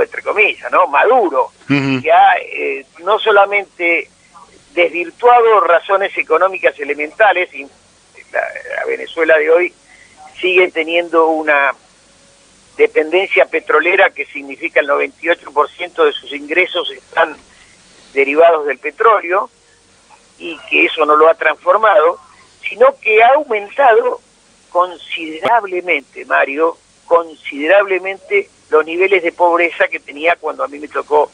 Speaker 4: entre comillas, ¿no? Maduro,
Speaker 1: Uh-huh.
Speaker 4: que ha no solamente desvirtuado razones económicas elementales, y la Venezuela de hoy sigue teniendo una dependencia petrolera que significa el 98% de sus ingresos están derivados del petróleo, y que eso no lo ha transformado, sino que ha aumentado considerablemente, Mario, considerablemente los niveles de pobreza que tenía cuando a mí me tocó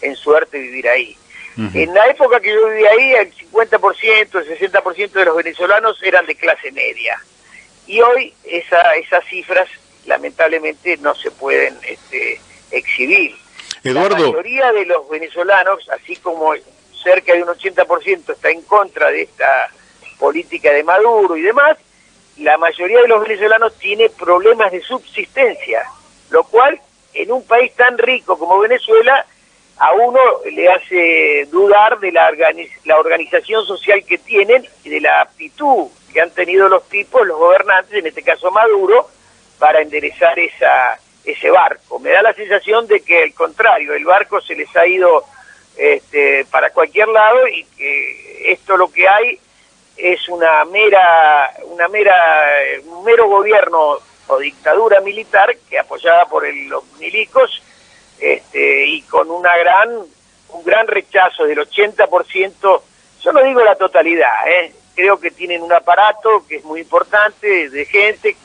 Speaker 4: en suerte vivir ahí.
Speaker 1: Uh-huh.
Speaker 4: En la época que yo vivía ahí, el 50%, el 60% de los venezolanos eran de clase media. Y hoy esas cifras lamentablemente no se pueden exhibir.
Speaker 1: Eduardo.
Speaker 4: La mayoría de los venezolanos, así como cerca de un 80% está en contra de esta política de Maduro y demás, la mayoría de los venezolanos tiene problemas de subsistencia, lo cual en un país tan rico como Venezuela a uno le hace dudar de la organización social que tienen y de la aptitud que han tenido los tipos, los gobernantes, en este caso Maduro, para enderezar ese barco. Me da la sensación de que al contrario, el barco se les ha ido para cualquier lado, y que esto lo que hay es un mero gobierno o dictadura militar que apoyada por los milicos, y con un gran rechazo del 80%, yo no digo la totalidad, creo que tienen un aparato que es muy importante, de gente,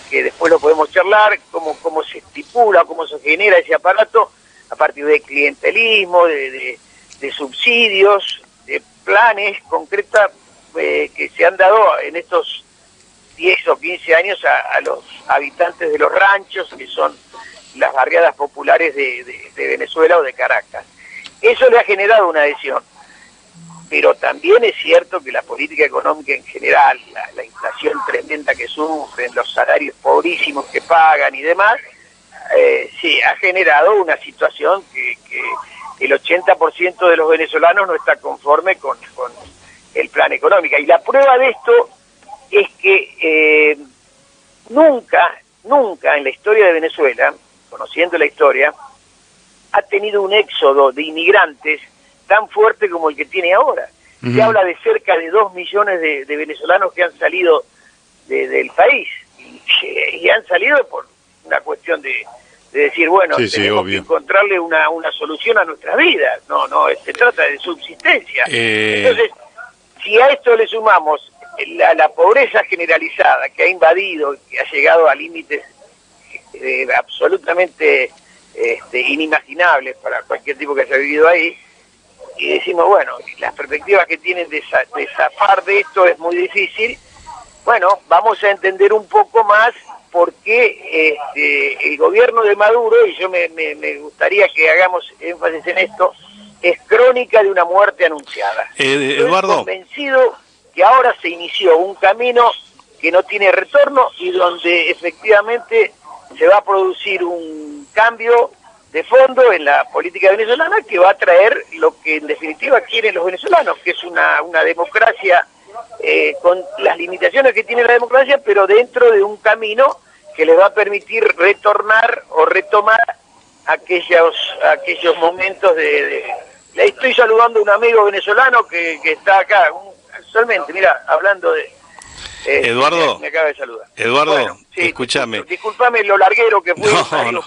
Speaker 4: que después lo podemos charlar, cómo se estipula, cómo se genera ese aparato, a partir de clientelismo, de subsidios, de planes concretos que se han dado en estos 10 o 15 años a los habitantes de los ranchos, que son las barriadas populares de Venezuela o de Caracas. Eso le ha generado una adhesión, pero también es cierto que la política económica en general, la inflación tremenda que sufren, los salarios pobrísimos que pagan y demás, sí, ha generado una situación que el 80% de los venezolanos no está conforme con el plan económico. Y la prueba de esto es que nunca en la historia de Venezuela, conociendo la historia, ha tenido un éxodo de inmigrantes tan fuerte como el que tiene ahora. Uh-huh. Se habla de cerca de 2 millones de venezolanos que han salido del país, y han salido por una cuestión de decir, bueno, tenemos que encontrarle una solución a nuestras vidas. No, se trata de subsistencia. Entonces, si a esto le sumamos la pobreza generalizada que ha invadido, que ha llegado a límites absolutamente inimaginables para cualquier tipo que haya vivido ahí, y decimos, bueno, las perspectivas que tienen de zafar de esto es muy difícil, bueno, vamos a entender un poco más por qué el gobierno de Maduro, y yo me gustaría que hagamos énfasis en esto, es crónica de una muerte anunciada.
Speaker 2: Eduardo.
Speaker 4: Estoy convencido que ahora se inició un camino que no tiene retorno, y donde efectivamente se va a producir un cambio de fondo en la política venezolana que va a traer lo que en definitiva quieren los venezolanos, que es una democracia con las limitaciones que tiene la democracia, pero dentro de un camino que les va a permitir retornar o retomar aquellos momentos le estoy saludando a un amigo venezolano que está acá, casualmente, mira, hablando de...
Speaker 2: Eduardo,
Speaker 4: me acaba de saludar.
Speaker 2: Eduardo,
Speaker 4: bueno, sí,
Speaker 2: escúchame.
Speaker 4: Disculpame lo larguero que fue.
Speaker 2: No.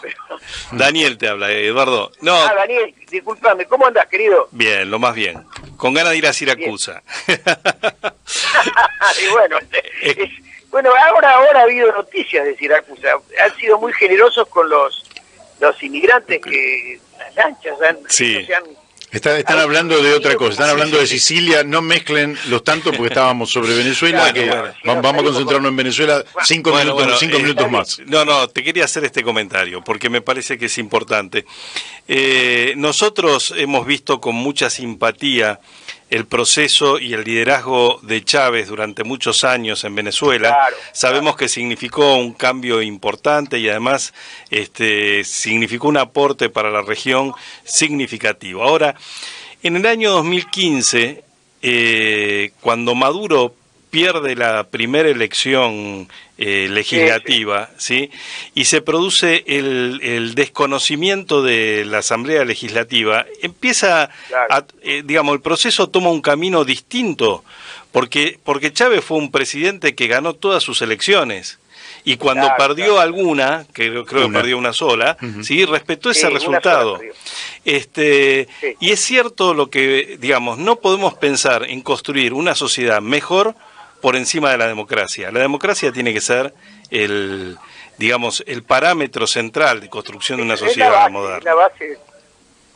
Speaker 2: Daniel te habla, Eduardo. No.
Speaker 4: Daniel, disculpame, ¿cómo andás, querido?
Speaker 2: Bien, lo más bien. Con ganas de ir a Siracusa.
Speaker 4: Y bueno, ahora ha habido noticias de Siracusa. Han sido muy generosos con los inmigrantes que las lanchas
Speaker 2: sí.
Speaker 1: Están hablando de otra cosa, están hablando de Sicilia, no mezclen los tantos porque estábamos sobre Venezuela, vamos a concentrarnos en Venezuela 5 minutos más.
Speaker 2: No, te quería hacer este comentario porque me parece que es importante. Nosotros hemos visto con mucha simpatía el proceso y el liderazgo de Chávez durante muchos años en Venezuela.
Speaker 4: Claro,
Speaker 2: sabemos que significó un cambio importante y además significó un aporte para la región significativo. Ahora, en el año 2015, cuando Maduro pierde la primera elección legislativa, ¿sí? Y se produce el desconocimiento de la Asamblea Legislativa, empieza, el proceso toma un camino distinto, porque Chávez fue un presidente que ganó todas sus elecciones, y cuando perdió alguna, creo que perdió una sola, ¿sí? Respetó ese resultado. Y es cierto lo que, no podemos pensar en construir una sociedad mejor por encima de la democracia. La democracia tiene que ser el parámetro central de construcción de una sociedad moderna.
Speaker 4: Es la base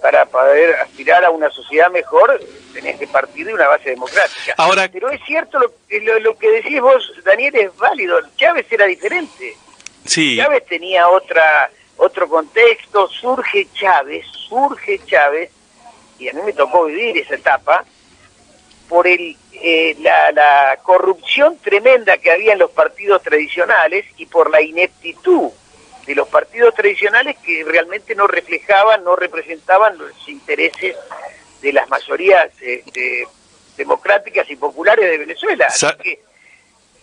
Speaker 4: para poder aspirar a una sociedad mejor, tenés que partir de una base democrática.
Speaker 2: Ahora,
Speaker 4: pero es cierto lo que decís vos, Daniel, es válido. Chávez era diferente.
Speaker 2: Sí.
Speaker 4: Chávez tenía otro contexto, surge Chávez, y a mí me tocó vivir esa etapa, por la corrupción tremenda que había en los partidos tradicionales y por la ineptitud de los partidos tradicionales que realmente no representaban los intereses de las mayorías democráticas y populares de Venezuela.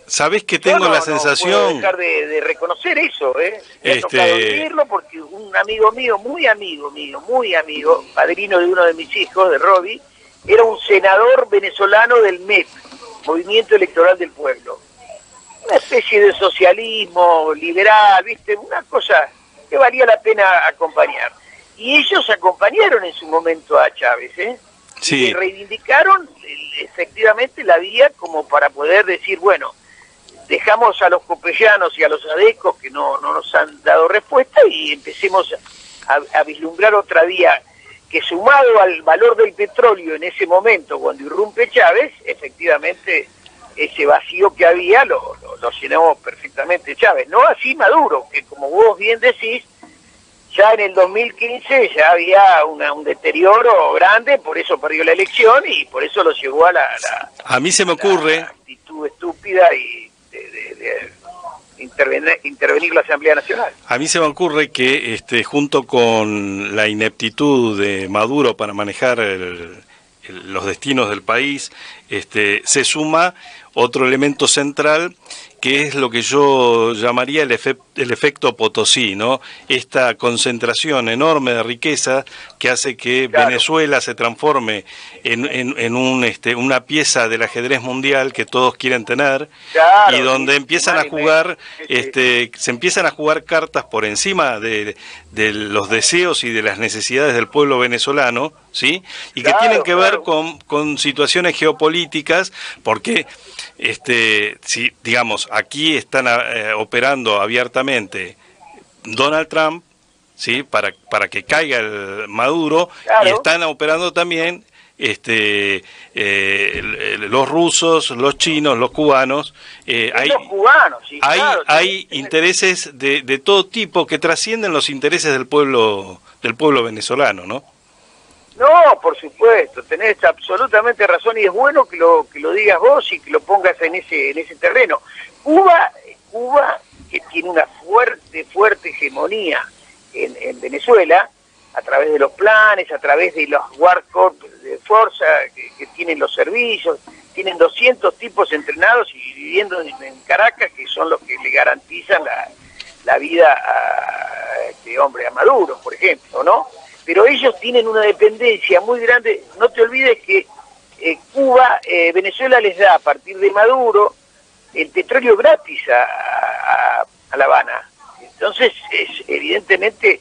Speaker 2: ¿Sabés que tengo la sensación?
Speaker 4: No puedo dejar de reconocer eso, Me ha tocado decirlo porque un amigo mío, muy amigo, padrino de uno de mis hijos, de Robbie, era un senador venezolano del MEP, Movimiento Electoral del Pueblo. Una especie de socialismo liberal, ¿viste? Una cosa que valía la pena acompañar. Y ellos acompañaron en su momento a Chávez,
Speaker 2: Sí.
Speaker 4: Y reivindicaron efectivamente la vía como para poder decir, bueno, dejamos a los copellanos y a los adecos que no nos han dado respuesta y empecemos a vislumbrar otra vía que, sumado al valor del petróleo en ese momento, cuando irrumpe Chávez, efectivamente ese vacío que había lo llenó perfectamente Chávez. No así Maduro, que como vos bien decís, ya en el 2015 ya había un deterioro grande, por eso perdió la elección y por eso lo llevó a
Speaker 2: a mí se me ocurre
Speaker 4: la actitud estúpida y de intervenir la Asamblea Nacional.
Speaker 2: A mí se me ocurre que junto con la ineptitud de Maduro para manejar los destinos del país, se suma otro elemento central que es lo que yo llamaría el efecto Potosí, ¿no? Esta concentración enorme de riqueza que hace que Venezuela se transforme en una pieza del ajedrez mundial que todos quieren tener, y donde empiezan a jugar, se empiezan a jugar cartas por encima de los deseos y de las necesidades del pueblo venezolano, ¿sí? Y que tienen que ver con situaciones geopolíticas, porque si digamos aquí están operando abiertamente Donald Trump, ¿sí? para que caiga el Maduro, y están operando también los rusos, los chinos, los cubanos. Hay intereses de todo tipo que trascienden los intereses del pueblo venezolano, ¿no?
Speaker 4: No, por supuesto, tenés absolutamente razón y es bueno que lo digas vos y que lo pongas en ese terreno. Cuba, que tiene una fuerte hegemonía en Venezuela, a través de los planes, a través de los Guard Corps de fuerza que tienen los servicios, tienen 200 tipos entrenados y viviendo en Caracas, que son los que le garantizan la vida hombre, a Maduro, por ejemplo, ¿no? Pero ellos tienen una dependencia muy grande. No te olvides que Cuba, Venezuela les da a partir de Maduro el petróleo gratis a La Habana. Entonces, evidentemente,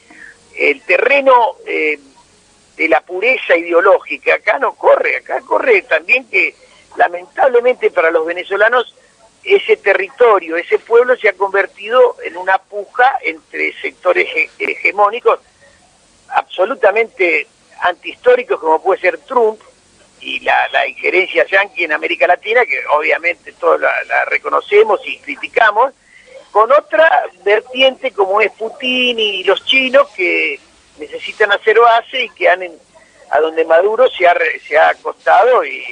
Speaker 4: el terreno de la pureza ideológica acá no corre. Acá corre también que, lamentablemente para los venezolanos, ese territorio, ese pueblo se ha convertido en una puja entre sectores hegemónicos absolutamente antihistóricos, como puede ser Trump y la injerencia yanqui en América Latina, que obviamente todos la reconocemos y criticamos, con otra vertiente como es Putin y los chinos, que necesitan hacer base y que a donde Maduro se ha acostado y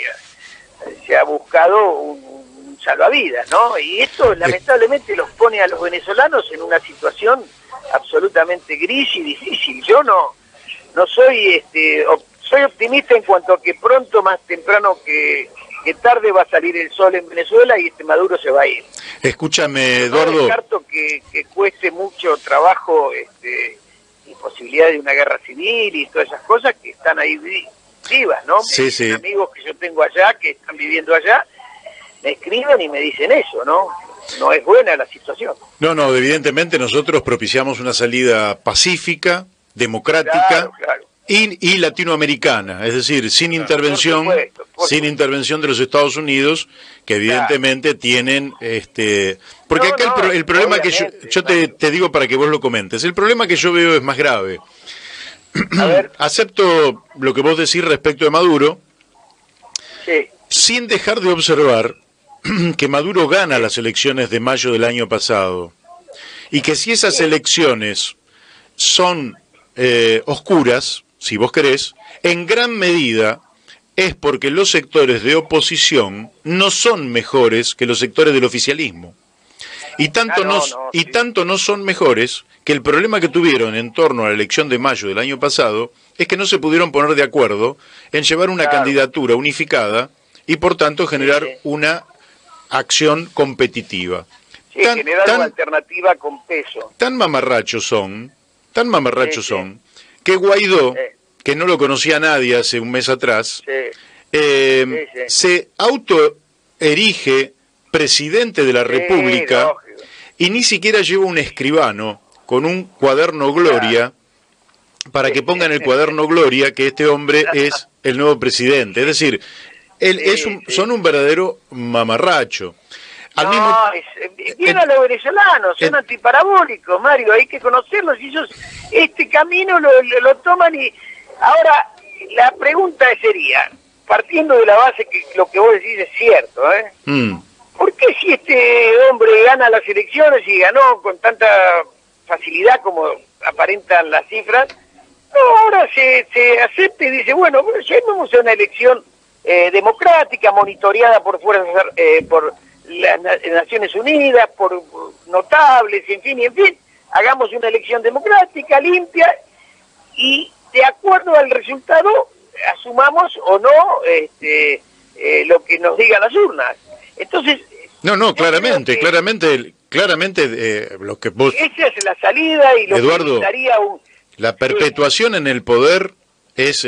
Speaker 4: se ha buscado un salvavidas, ¿no? Y esto lamentablemente los pone a los venezolanos en una situación absolutamente gris y difícil. Yo no soy soy optimista en cuanto a que pronto, más temprano que tarde, va a salir el sol en Venezuela y Maduro se va a ir.
Speaker 1: Escúchame, Eduardo.
Speaker 4: No descarto que cueste mucho trabajo y posibilidad de una guerra civil y todas esas cosas que están ahí vivas, ¿no?
Speaker 1: Sí, sí.
Speaker 4: Amigos que yo tengo allá, que están viviendo allá, me escriben y me dicen eso, ¿no? No es buena la situación.
Speaker 1: No, evidentemente nosotros propiciamos una salida pacífica, democrática,
Speaker 4: claro.
Speaker 1: Y latinoamericana, es decir, sin intervención,
Speaker 4: por supuesto.
Speaker 1: Sin intervención de los Estados Unidos, que evidentemente tienen porque acá el problema que yo te digo para que vos lo comentes, el problema que yo veo es más grave.
Speaker 4: A ver.
Speaker 1: Acepto lo que vos decís respecto de Maduro,
Speaker 4: sí,
Speaker 1: sin dejar de observar que Maduro gana las elecciones de mayo del año pasado, y que si esas elecciones son oscuras, si vos querés, en gran medida es porque los sectores de oposición no son mejores que los sectores del oficialismo. Y tanto no son mejores que el problema que tuvieron en torno a la elección de mayo del año pasado es que no se pudieron poner de acuerdo en llevar una candidatura unificada y por tanto generar una acción competitiva.
Speaker 4: Sí, generar una alternativa con peso.
Speaker 1: Tan mamarrachos son, que Guaidó, que no lo conocía nadie hace un mes atrás, se autoerige presidente de la República,
Speaker 4: lógico.
Speaker 1: Y ni siquiera lleva un escribano con un cuaderno Gloria para que ponga en el cuaderno Gloria que este hombre es el nuevo presidente. Es decir, son un verdadero mamarracho.
Speaker 4: Bien a los venezolanos, son antiparabólicos, Mario, hay que conocerlos, y ellos este camino lo toman. Y ahora la pregunta sería, partiendo de la base que lo que vos decís es cierto, ¿por qué si este hombre gana las elecciones y ganó con tanta facilidad como aparentan las cifras, ahora se acepta y dice, bueno, llegamos a una elección democrática, monitoreada por fuerzas, por las Naciones Unidas, por notables, en fin, hagamos una elección democrática, limpia, y de acuerdo al resultado asumamos o no lo que nos digan las urnas. Entonces,
Speaker 1: claramente lo que vos...
Speaker 4: Esa es la salida, y lo
Speaker 1: Eduardo,
Speaker 4: que daría
Speaker 1: la perpetuación en el poder es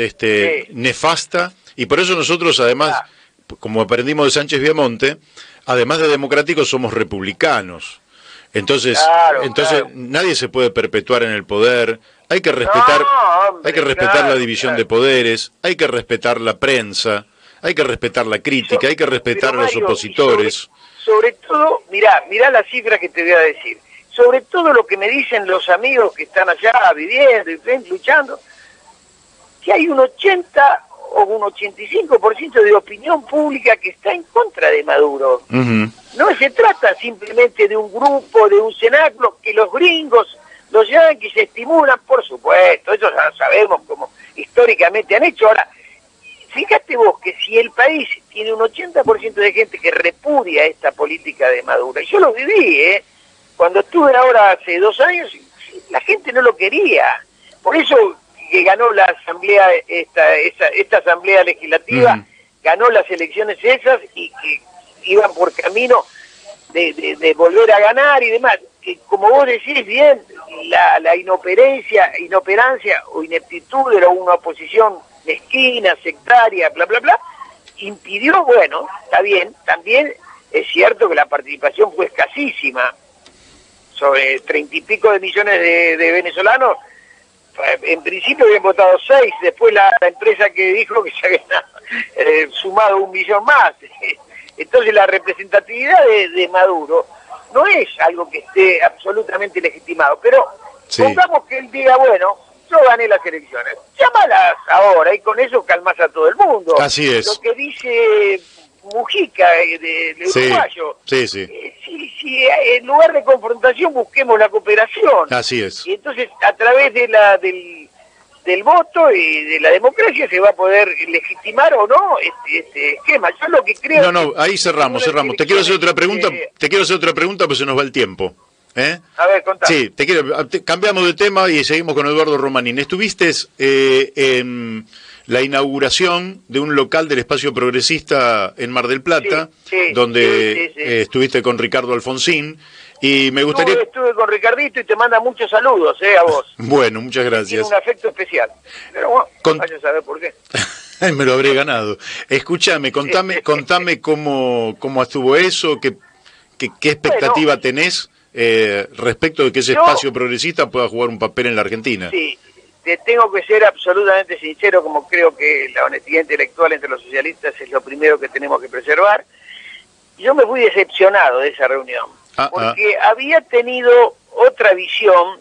Speaker 1: nefasta, y por eso nosotros además, como aprendimos de Sánchez Viamonte, además de democráticos somos republicanos. Entonces, nadie se puede perpetuar en el poder. Hay que respetar, la división de poderes, hay que respetar la prensa, hay que respetar la crítica, hay que respetar a los opositores.
Speaker 4: Sobre todo, mirá las cifras que te voy a decir. Sobre todo lo que me dicen los amigos que están allá viviendo y luchando, que hay un 80 o un 85% de opinión pública que está en contra de Maduro. No se trata simplemente de un grupo, de un cenáculo, que los gringos, los yanquis estimulan, por supuesto, eso ya sabemos como históricamente han hecho. Ahora, fíjate vos que si el país tiene un 80% de gente que repudia esta política de Maduro, y yo lo viví, cuando estuve ahora hace 2 años, la gente no lo quería. Por eso que ganó la asamblea, esta asamblea legislativa, ganó las elecciones esas, y que iban por camino de volver a ganar y demás. Que, como vos decís bien, la inoperancia o ineptitud de una oposición mezquina, sectaria, bla, bla, bla, impidió, bueno, está bien, también es cierto que la participación fue escasísima, sobre 30 y pico de millones de venezolanos. En principio habían votado 6, después la empresa que dijo que se había sumado 1 millón más. Entonces la representatividad de Maduro no es algo que esté absolutamente legitimado, pero sí, pongamos que él diga, bueno, yo gané las elecciones, llámalas ahora y con eso calmas a todo el mundo.
Speaker 1: Así es.
Speaker 4: Lo que dice Mujica de uruguayo.
Speaker 1: Sí.
Speaker 4: Si en lugar de confrontación busquemos la cooperación.
Speaker 1: Así es.
Speaker 4: Y entonces a través de del voto y de la democracia se va a poder legitimar o no este esquema. Yo lo que creo...
Speaker 1: No, ahí cerramos. Te quiero hacer otra pregunta, pues se nos va el tiempo.
Speaker 4: A ver, contame.
Speaker 1: Sí, cambiamos de tema y seguimos con Eduardo Romanín. Estuviste en la inauguración de un local del Espacio Progresista en Mar del Plata, donde estuviste con Ricardo Alfonsín, y me gustaría...
Speaker 4: Estuve con Ricardito y te manda muchos saludos, a vos.
Speaker 1: Bueno, muchas gracias.
Speaker 4: Tiene un afecto especial, pero bueno, vaya a saber por qué.
Speaker 1: Me lo habré ganado. Escúchame, contame cómo estuvo eso, qué expectativa tenés respecto de que ese espacio progresista pueda jugar un papel en la Argentina.
Speaker 4: Sí, te tengo que ser absolutamente sincero, como creo que la honestidad intelectual entre los socialistas es lo primero que tenemos que preservar. Yo me fui decepcionado de esa reunión, porque había tenido otra visión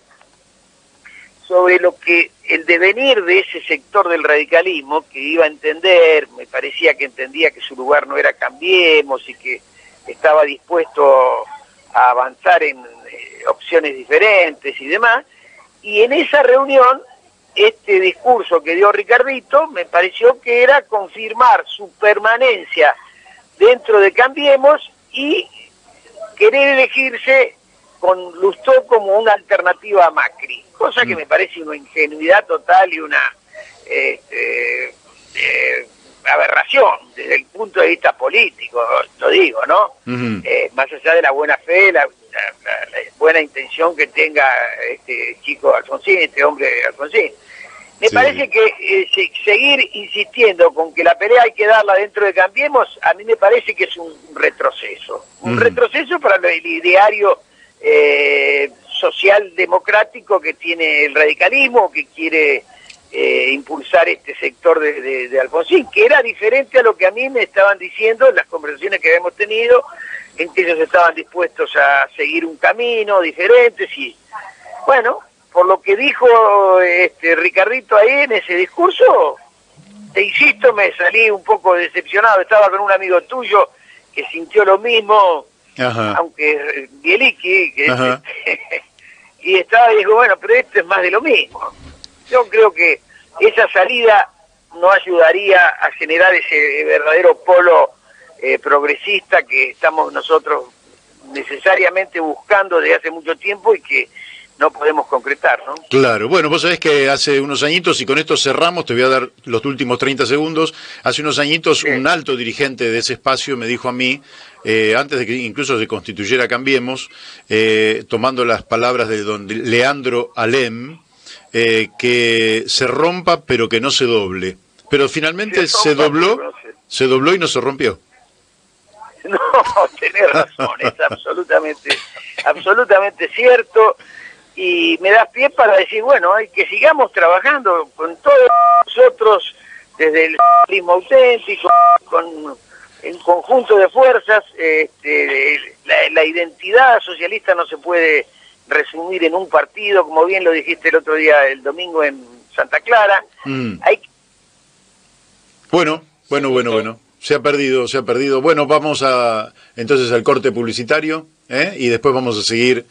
Speaker 4: sobre lo que el devenir de ese sector del radicalismo, que iba a entender, me parecía que entendía que su lugar no era Cambiemos y que estaba dispuesto a avanzar en opciones diferentes y demás. Y en esa reunión, este discurso que dio Ricardito me pareció que era confirmar su permanencia dentro de Cambiemos y querer elegirse con Lustó como una alternativa a Macri, cosa que me parece una ingenuidad total y una aberración desde el punto de vista político, lo digo, ¿no? Más allá de la buena fe, la buena intención que tenga este chico Alfonsín, este hombre Alfonsín. Me parece que seguir insistiendo con que la pelea hay que darla dentro de Cambiemos, a mí me parece que es un retroceso. Un retroceso para el ideario social democrático que tiene el radicalismo, que quiere impulsar este sector de Alfonsín, que era diferente a lo que a mí me estaban diciendo en las conversaciones que habíamos tenido, en que ellos estaban dispuestos a seguir un camino diferente. Y bueno, por lo que dijo Ricardito ahí en ese discurso, te insisto, me salí un poco decepcionado. Estaba con un amigo tuyo que sintió lo mismo, aunque Bieliki, y estaba y dijo, bueno, pero esto es más de lo mismo. Yo creo que esa salida no ayudaría a generar ese verdadero polo progresista que estamos nosotros necesariamente buscando desde hace mucho tiempo y que no podemos concretar, ¿no? Claro,
Speaker 1: bueno, vos sabés que hace unos añitos, y con esto cerramos, te voy a dar los últimos 30 segundos, hace unos añitos un alto dirigente de ese espacio me dijo a mí, antes de que incluso se constituyera Cambiemos, tomando las palabras de don Leandro Alem, que se rompa pero que no se doble. Pero finalmente se dobló y no se rompió.
Speaker 4: No, tenés razón, es absolutamente cierto. Y me das pie para decir, bueno, hay que sigamos trabajando con todos nosotros, desde el socialismo auténtico, en conjunto de fuerzas. La identidad socialista no se puede resumir en un partido, como bien lo dijiste el otro día, el domingo en Santa Clara.
Speaker 1: Bueno. Se ha perdido. Bueno, vamos entonces al corte publicitario, y después vamos a seguir.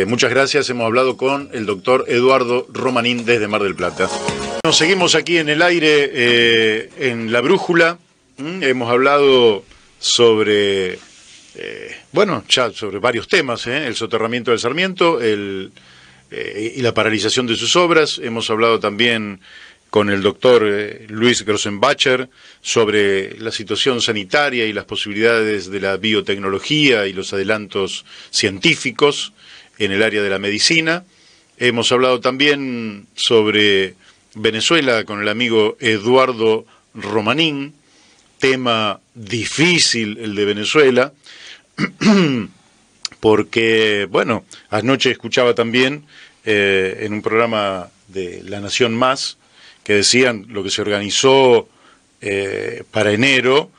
Speaker 1: Muchas gracias. Hemos hablado con el doctor Eduardo Romanín desde Mar del Plata. Nos seguimos aquí en el aire, en La Brújula. Hemos hablado sobre, ya sobre varios temas, el soterramiento del Sarmiento y la paralización de sus obras. Hemos hablado también con el doctor Luis Grossenbacher sobre la situación sanitaria y las posibilidades de la biotecnología y los adelantos científicos en el área de la medicina. Hemos hablado también sobre Venezuela con el amigo Eduardo Romanín, tema difícil el de Venezuela, porque, bueno, anoche escuchaba también en un programa de La Nación Más, que decían lo que se organizó para enero,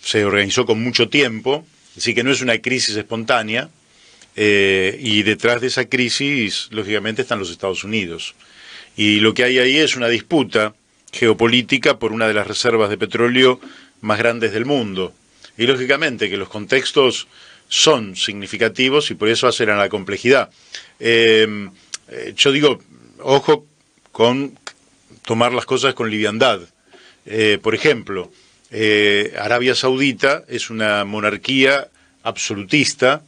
Speaker 1: se organizó con mucho tiempo, así que no es una crisis espontánea, y detrás de esa crisis, lógicamente, están los Estados Unidos. Y lo que hay ahí es una disputa geopolítica por una de las reservas de petróleo más grandes del mundo. Y lógicamente que los contextos son significativos y por eso hacen a la complejidad. Yo digo, ojo con tomar las cosas con liviandad. Por ejemplo, Arabia Saudita es una monarquía absolutista,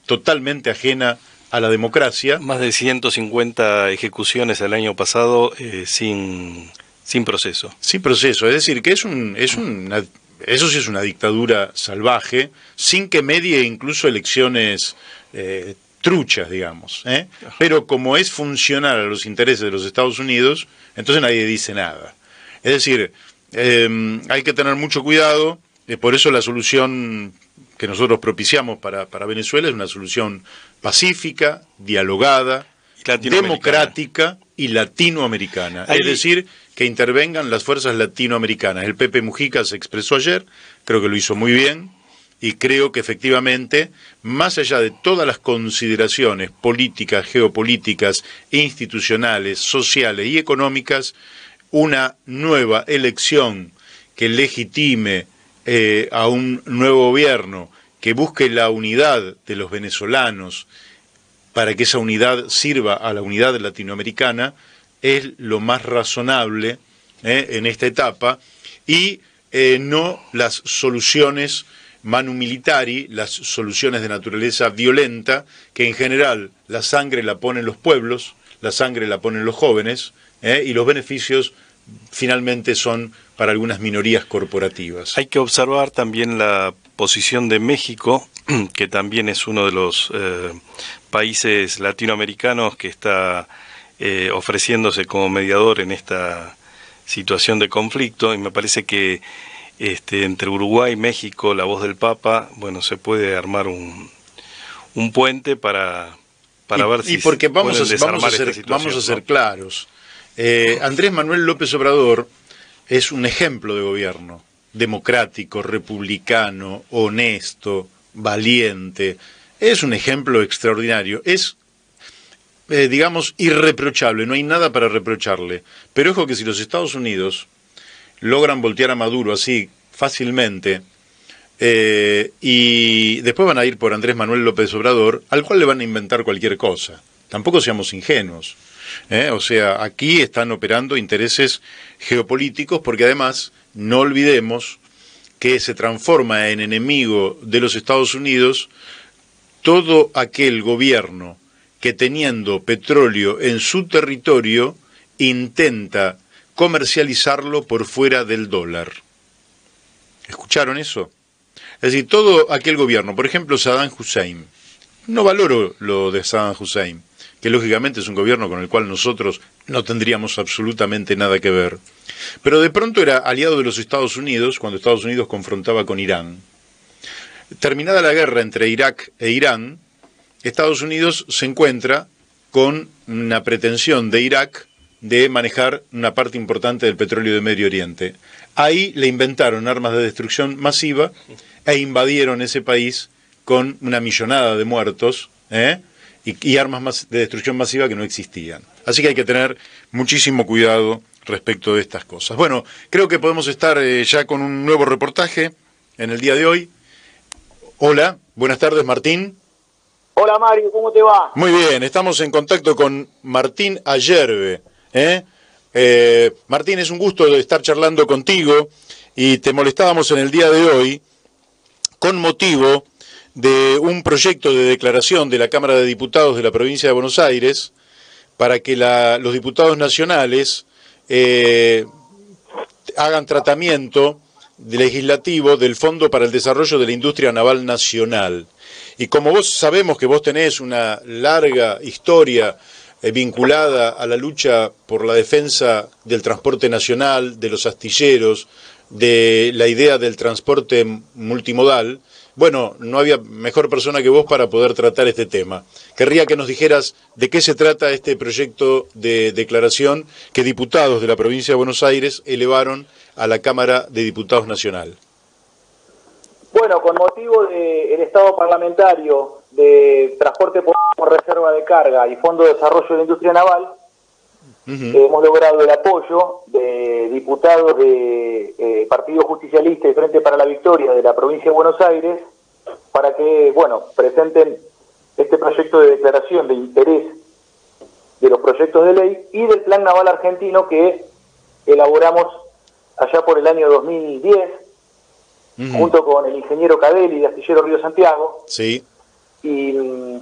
Speaker 1: totalmente ajena a la democracia.
Speaker 2: Más de 150 ejecuciones el año pasado sin proceso.
Speaker 1: Sin proceso, es decir, que eso sí es una dictadura salvaje, sin que medie incluso elecciones truchas, digamos. Pero como es funcional a los intereses de los Estados Unidos, entonces nadie dice nada. Es decir, hay que tener mucho cuidado, por eso la solución que nosotros propiciamos para Venezuela es una solución pacífica, dialogada, democrática y latinoamericana. Es decir, que intervengan las fuerzas latinoamericanas. El Pepe Mujica se expresó ayer, creo que lo hizo muy bien, y creo que efectivamente, más allá de todas las consideraciones políticas, geopolíticas, institucionales, sociales y económicas, una nueva elección que legitime a un nuevo gobierno, que busque la unidad de los venezolanos para que esa unidad sirva a la unidad latinoamericana, es lo más razonable en esta etapa, y no las soluciones manu militari, las soluciones de naturaleza violenta, que en general la sangre la ponen los pueblos, la sangre la ponen los jóvenes, y los beneficios finalmente son para algunas minorías corporativas.
Speaker 2: Hay que observar también la posición de México, que también es uno de los países latinoamericanos que está ofreciéndose como mediador en esta situación de conflicto, y me parece que entre Uruguay y México, la voz del Papa, bueno, se puede armar un puente para ver si
Speaker 1: porque vamos a ser claros. Andrés Manuel López Obrador es un ejemplo de gobierno democrático, republicano, honesto, valiente. Es un ejemplo extraordinario. Es, digamos, irreprochable. No hay nada para reprocharle. Pero ojo que si los Estados Unidos logran voltear a Maduro así fácilmente, y después van a ir por Andrés Manuel López Obrador, al cual le van a inventar cualquier cosa. Tampoco seamos ingenuos. O sea, aquí están operando intereses geopolíticos, porque además no olvidemos que se transforma en enemigo de los Estados Unidos todo aquel gobierno que, teniendo petróleo en su territorio, intenta comercializarlo por fuera del dólar. ¿Escucharon eso? Es decir, todo aquel gobierno, por ejemplo Saddam Hussein, no valoro lo de Saddam Hussein, que lógicamente es un gobierno con el cual nosotros no tendríamos absolutamente nada que ver, pero de pronto era aliado de los Estados Unidos cuando Estados Unidos confrontaba con Irán. Terminada la guerra entre Irak e Irán, Estados Unidos se encuentra con una pretensión de Irak de manejar una parte importante del petróleo de Medio Oriente. Ahí le inventaron armas de destrucción masiva e invadieron ese país con una millonada de muertos, y armas de destrucción masiva que no existían. Así que hay que tener muchísimo cuidado respecto de estas cosas. Bueno, creo que podemos estar ya con un nuevo reportaje en el día de hoy. Hola, buenas tardes, Martín.
Speaker 5: Hola, Mario, ¿cómo te va?
Speaker 1: Muy bien, estamos en contacto con Martín Ayerbe. Martín, es un gusto estar charlando contigo, y te molestábamos en el día de hoy con motivo de un proyecto de declaración de la Cámara de Diputados de la provincia de Buenos Aires para que los diputados nacionales hagan tratamiento legislativo del Fondo para el Desarrollo de la Industria Naval Nacional. Y como vos sabemos que vos tenés una larga historia vinculada a la lucha por la defensa del transporte nacional, de los astilleros, de la idea del transporte multimodal, bueno, no había mejor persona que vos para poder tratar este tema. Querría que nos dijeras de qué se trata este proyecto de declaración que diputados de la provincia de Buenos Aires elevaron a la Cámara de Diputados Nacional.
Speaker 5: Bueno, con motivo del estado parlamentario de transporte por reserva de carga y Fondo de Desarrollo de la Industria Naval, hemos logrado el apoyo de diputados de Partido Justicialista y Frente para la Victoria de la provincia de Buenos Aires para que, bueno, presenten este proyecto de declaración de interés de los proyectos de ley y del Plan Naval Argentino que elaboramos allá por el año 2010, junto con el ingeniero Cadelli de Astillero Río Santiago,
Speaker 1: sí,
Speaker 5: y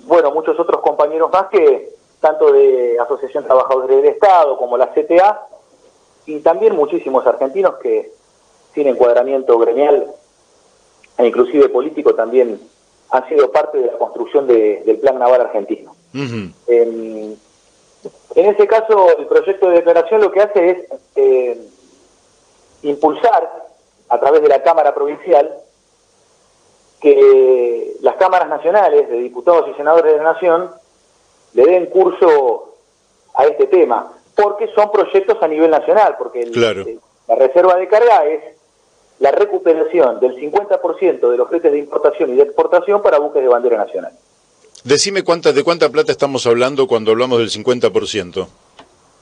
Speaker 5: bueno, muchos otros compañeros más que tanto de Asociación Trabajadores del Estado como la CTA, y también muchísimos argentinos que sin encuadramiento gremial e inclusive político también han sido parte de la construcción del Plan Naval Argentino. En ese caso, el proyecto de declaración lo que hace es impulsar a través de la Cámara Provincial que las cámaras nacionales de diputados y senadores de la Nación le den curso a este tema, porque son proyectos a nivel nacional, porque la reserva de carga es la recuperación del 50% de los fletes de importación y de exportación para buques de bandera nacional.
Speaker 1: Decime de cuánta plata estamos hablando cuando hablamos del 50%.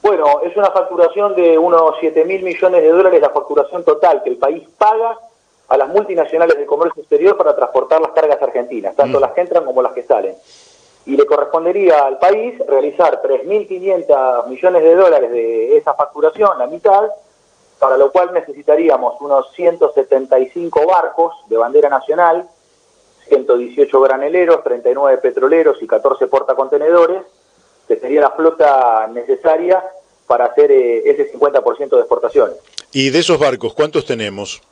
Speaker 5: Bueno, es una facturación de unos 7.000 millones de dólares, la facturación total que el país paga a las multinacionales de comercio exterior para transportar las cargas argentinas, tanto las que entran como las que salen. Y le correspondería al país realizar 3.500 millones de dólares de esa facturación, la mitad, para lo cual necesitaríamos unos 175 barcos de bandera nacional, 118 graneleros, 39 petroleros y 14 portacontenedores, que sería la flota necesaria para hacer ese 50% de exportaciones.
Speaker 1: ¿Y de esos barcos cuántos tenemos?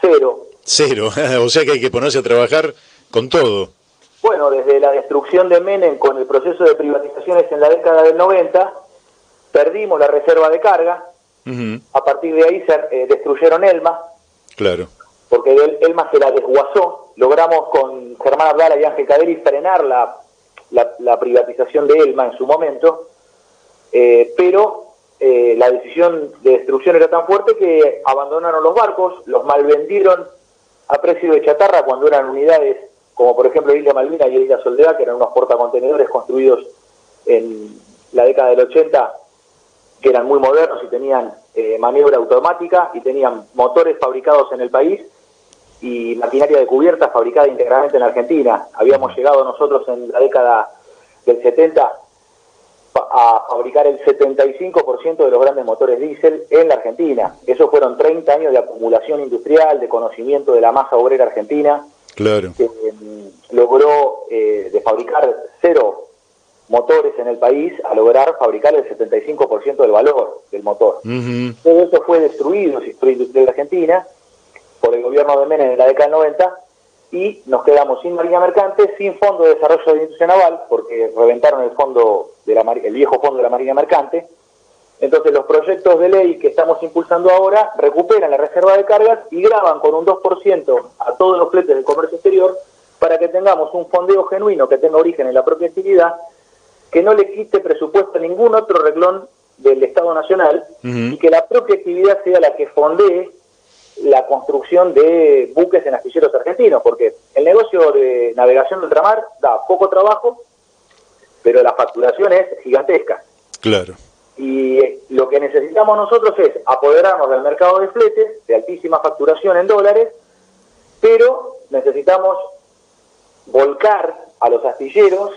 Speaker 5: Cero.
Speaker 1: Cero, o sea que hay que ponerse a trabajar con todo.
Speaker 5: Bueno, desde la destrucción de Menem con el proceso de privatizaciones en la década del 90, perdimos la reserva de carga, a partir de ahí se destruyeron Elma,
Speaker 1: claro,
Speaker 5: porque Elma se la desguazó, logramos con Germán Abdala y Ángel Cadelli frenar la privatización de Elma en su momento, pero la decisión de destrucción era tan fuerte que abandonaron los barcos, los malvendieron a precio de chatarra cuando eran unidades como por ejemplo Isla Malvina y Isla Soledad, que eran unos portacontenedores construidos en la década del 80, que eran muy modernos y tenían maniobra automática y tenían motores fabricados en el país y maquinaria de cubierta fabricada íntegramente en Argentina. Habíamos llegado nosotros en la década del 70 a fabricar el 75% de los grandes motores diésel en la Argentina. Esos fueron 30 años de acumulación industrial, de conocimiento de la masa obrera argentina,
Speaker 1: claro,
Speaker 5: que logró de fabricar 0 motores en el país a lograr fabricar el 75% del valor del motor. Todo eso fue destruido, el sector industrial de Argentina, por el gobierno de Menem en la década del 90, y nos quedamos sin marina mercante, sin fondo de desarrollo de la industria naval, porque reventaron el viejo fondo de la marina mercante. Entonces los proyectos de ley que estamos impulsando ahora recuperan la reserva de cargas y graban con un 2% a todos los fletes del comercio exterior para que tengamos un fondeo genuino que tenga origen en la propia actividad, que no le quite presupuesto a ningún otro renglón del Estado Nacional y que la propia actividad sea la que fondee la construcción de buques en astilleros argentinos, porque el negocio de navegación de ultramar da poco trabajo, pero la facturación es gigantesca.
Speaker 1: Claro.
Speaker 5: Y lo que necesitamos nosotros es apoderarnos del mercado de fletes, de altísima facturación en dólares, pero necesitamos volcar a los astilleros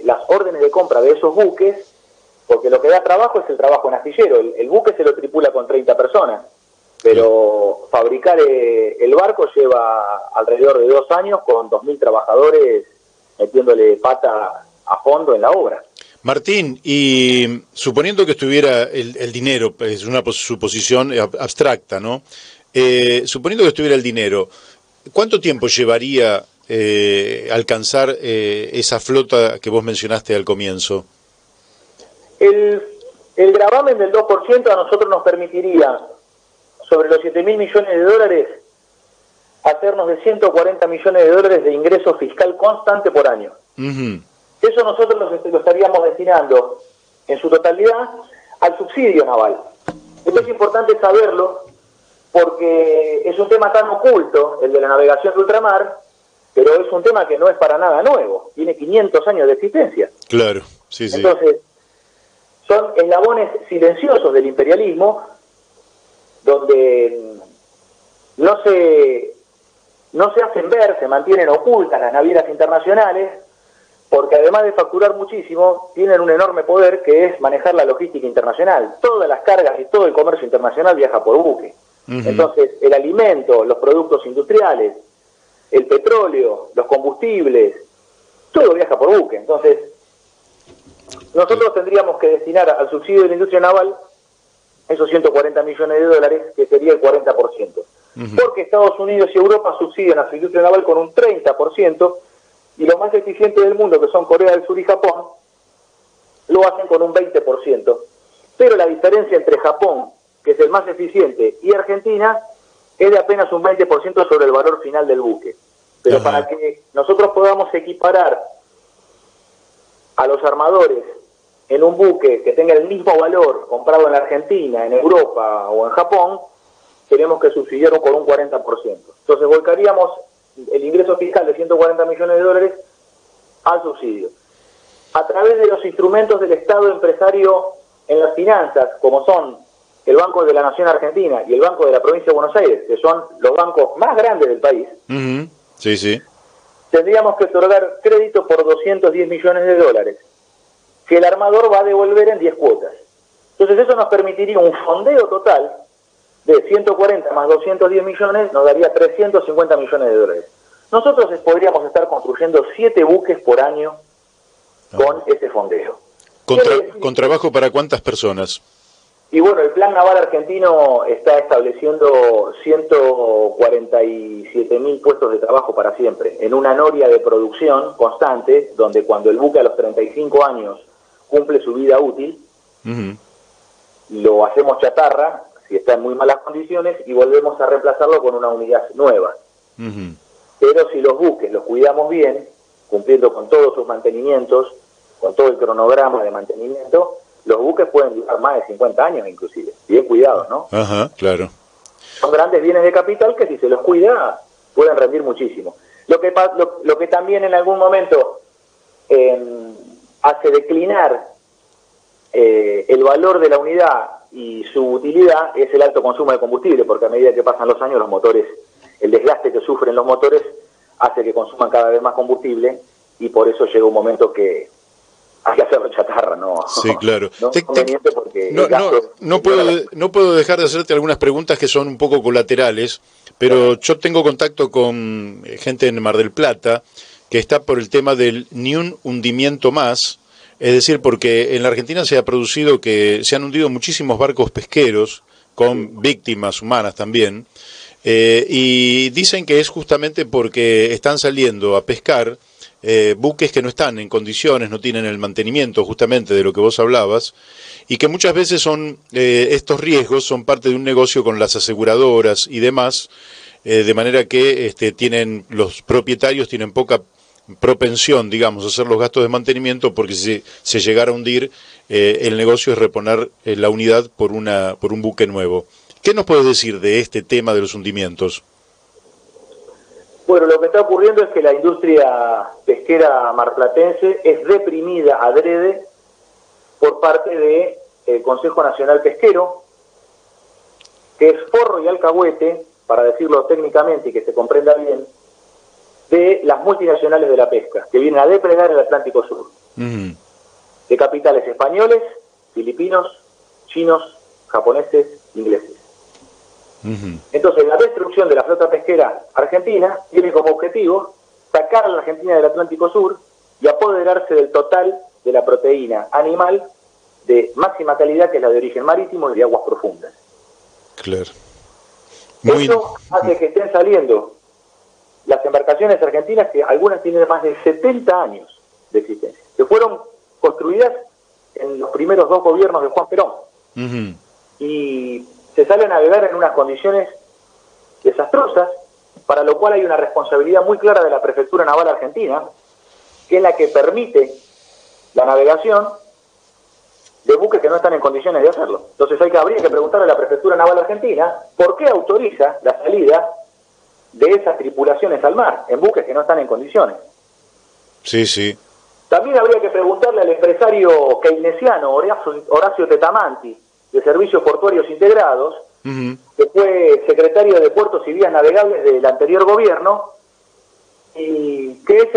Speaker 5: las órdenes de compra de esos buques, porque lo que da trabajo es el trabajo en astillero. El buque se lo tripula con 30 personas, pero fabricar el barco lleva alrededor de 2 años con 2.000 trabajadores metiéndole pata a fondo en la obra.
Speaker 1: Martín, y suponiendo que estuviera el dinero, es una suposición abstracta, ¿no? Suponiendo que estuviera el dinero, ¿cuánto tiempo llevaría alcanzar esa flota que vos mencionaste al comienzo?
Speaker 5: El gravamen del 2% a nosotros nos permitiría, sobre los 7.000 millones de dólares, hacernos de 140 millones de dólares de ingreso fiscal constante por año. Eso nosotros lo estaríamos destinando en su totalidad al subsidio naval. Esto es importante saberlo porque es un tema tan oculto, el de la navegación de ultramar, pero es un tema que no es para nada nuevo, tiene 500 años de existencia.
Speaker 1: Claro, sí, sí.
Speaker 5: Entonces, son eslabones silenciosos del imperialismo donde no se hacen ver, se mantienen ocultas las navieras internacionales, porque además de facturar muchísimo, tienen un enorme poder que es manejar la logística internacional. Todas las cargas y todo el comercio internacional viaja por buque. Entonces, el alimento, los productos industriales, el petróleo, los combustibles, todo viaja por buque. Entonces, nosotros tendríamos que destinar al subsidio de la industria naval esos 140 millones de dólares, que sería el 40%. Porque Estados Unidos y Europa subsidian a su industria naval con un 30%, y los más eficientes del mundo, que son Corea del Sur y Japón, lo hacen con un 20%. Pero la diferencia entre Japón, que es el más eficiente, y Argentina, es de apenas un 20% sobre el valor final del buque. Pero para que nosotros podamos equiparar a los armadores en un buque que tenga el mismo valor comprado en la Argentina, en Europa o en Japón, tenemos que subsidiarlo con un 40%. Entonces volcaríamos el ingreso fiscal de 140 millones de dólares al subsidio. A través de los instrumentos del Estado empresario en las finanzas, como son el Banco de la Nación Argentina y el Banco de la Provincia de Buenos Aires, que son los bancos más grandes del país,
Speaker 1: sí, sí,
Speaker 5: tendríamos que otorgar crédito por 210 millones de dólares, que el armador va a devolver en 10 cuotas. Entonces eso nos permitiría un fondeo total de 140 más 210 millones, nos daría 350 millones de dólares. Nosotros podríamos estar construyendo 7 buques por año con ese fondeo.
Speaker 1: ¿Con trabajo para cuántas personas?
Speaker 5: Y bueno, el Plan Naval Argentino está estableciendo 147.000 puestos de trabajo para siempre, en una noria de producción constante, donde cuando el buque a los 35 años cumple su vida útil, lo hacemos chatarra, si está en muy malas condiciones, y volvemos a reemplazarlo con una unidad nueva. Pero si los buques los cuidamos bien, cumpliendo con todos sus mantenimientos, con todo el cronograma de mantenimiento, los buques pueden durar más de 50 años inclusive, bien cuidados, ¿no?
Speaker 1: Claro.
Speaker 5: Son grandes bienes de capital que si se los cuida pueden rendir muchísimo. Lo que también en algún momento hace declinar el valor de la unidad y su utilidad es el alto consumo de combustible, porque a medida que pasan los años los motores, el desgaste que sufren los motores hace que consuman cada vez más combustible, y por eso llega un momento que hay que hacerlo chatarra, ¿no?
Speaker 1: Sí, claro.
Speaker 5: No
Speaker 1: no puedo dejar de hacerte algunas preguntas que son un poco colaterales, pero yo tengo contacto con gente en Mar del Plata que está por el tema del ni un hundimiento más. Es decir, porque en la Argentina se ha producido que se han hundido muchísimos barcos pesqueros con víctimas humanas también, y dicen que es justamente porque están saliendo a pescar buques que no están en condiciones, no tienen el mantenimiento justamente de lo que vos hablabas, y que muchas veces son estos riesgos son parte de un negocio con las aseguradoras y demás, de manera que los propietarios tienen poca propensión, digamos, a hacer los gastos de mantenimiento, porque si se llegara a hundir, el negocio es reponer la unidad por un buque nuevo. ¿Qué nos puedes decir de este tema de los hundimientos?
Speaker 5: Bueno, lo que está ocurriendo es que la industria pesquera marplatense es reprimida adrede por parte del Consejo Nacional Pesquero, que es forro y alcahuete, para decirlo técnicamente y que se comprenda bien, de las multinacionales de la pesca, que vienen a depredar el Atlántico Sur. De capitales españoles, filipinos, chinos, japoneses, ingleses. Entonces, la destrucción de la flota pesquera argentina tiene como objetivo sacar a la Argentina del Atlántico Sur y apoderarse del total de la proteína animal de máxima calidad, que es la de origen marítimo y de aguas profundas.
Speaker 1: Claro.
Speaker 5: Eso hace que estén saliendo las embarcaciones argentinas, que algunas tienen más de 70 años de existencia, que fueron construidas en los primeros 2 gobiernos de Juan Perón. Y se sale a navegar en unas condiciones desastrosas, para lo cual hay una responsabilidad muy clara de la Prefectura Naval Argentina, que es la que permite la navegación de buques que no están en condiciones de hacerlo. Entonces habría que preguntarle a la Prefectura Naval Argentina por qué autoriza la salida de esas tripulaciones al mar en buques que no están en condiciones.
Speaker 1: Sí, sí.
Speaker 5: También habría que preguntarle al empresario keynesiano Horacio Tetamanti, de Servicios Portuarios Integrados, que fue secretario de Puertos y Vías Navegables del anterior gobierno, y que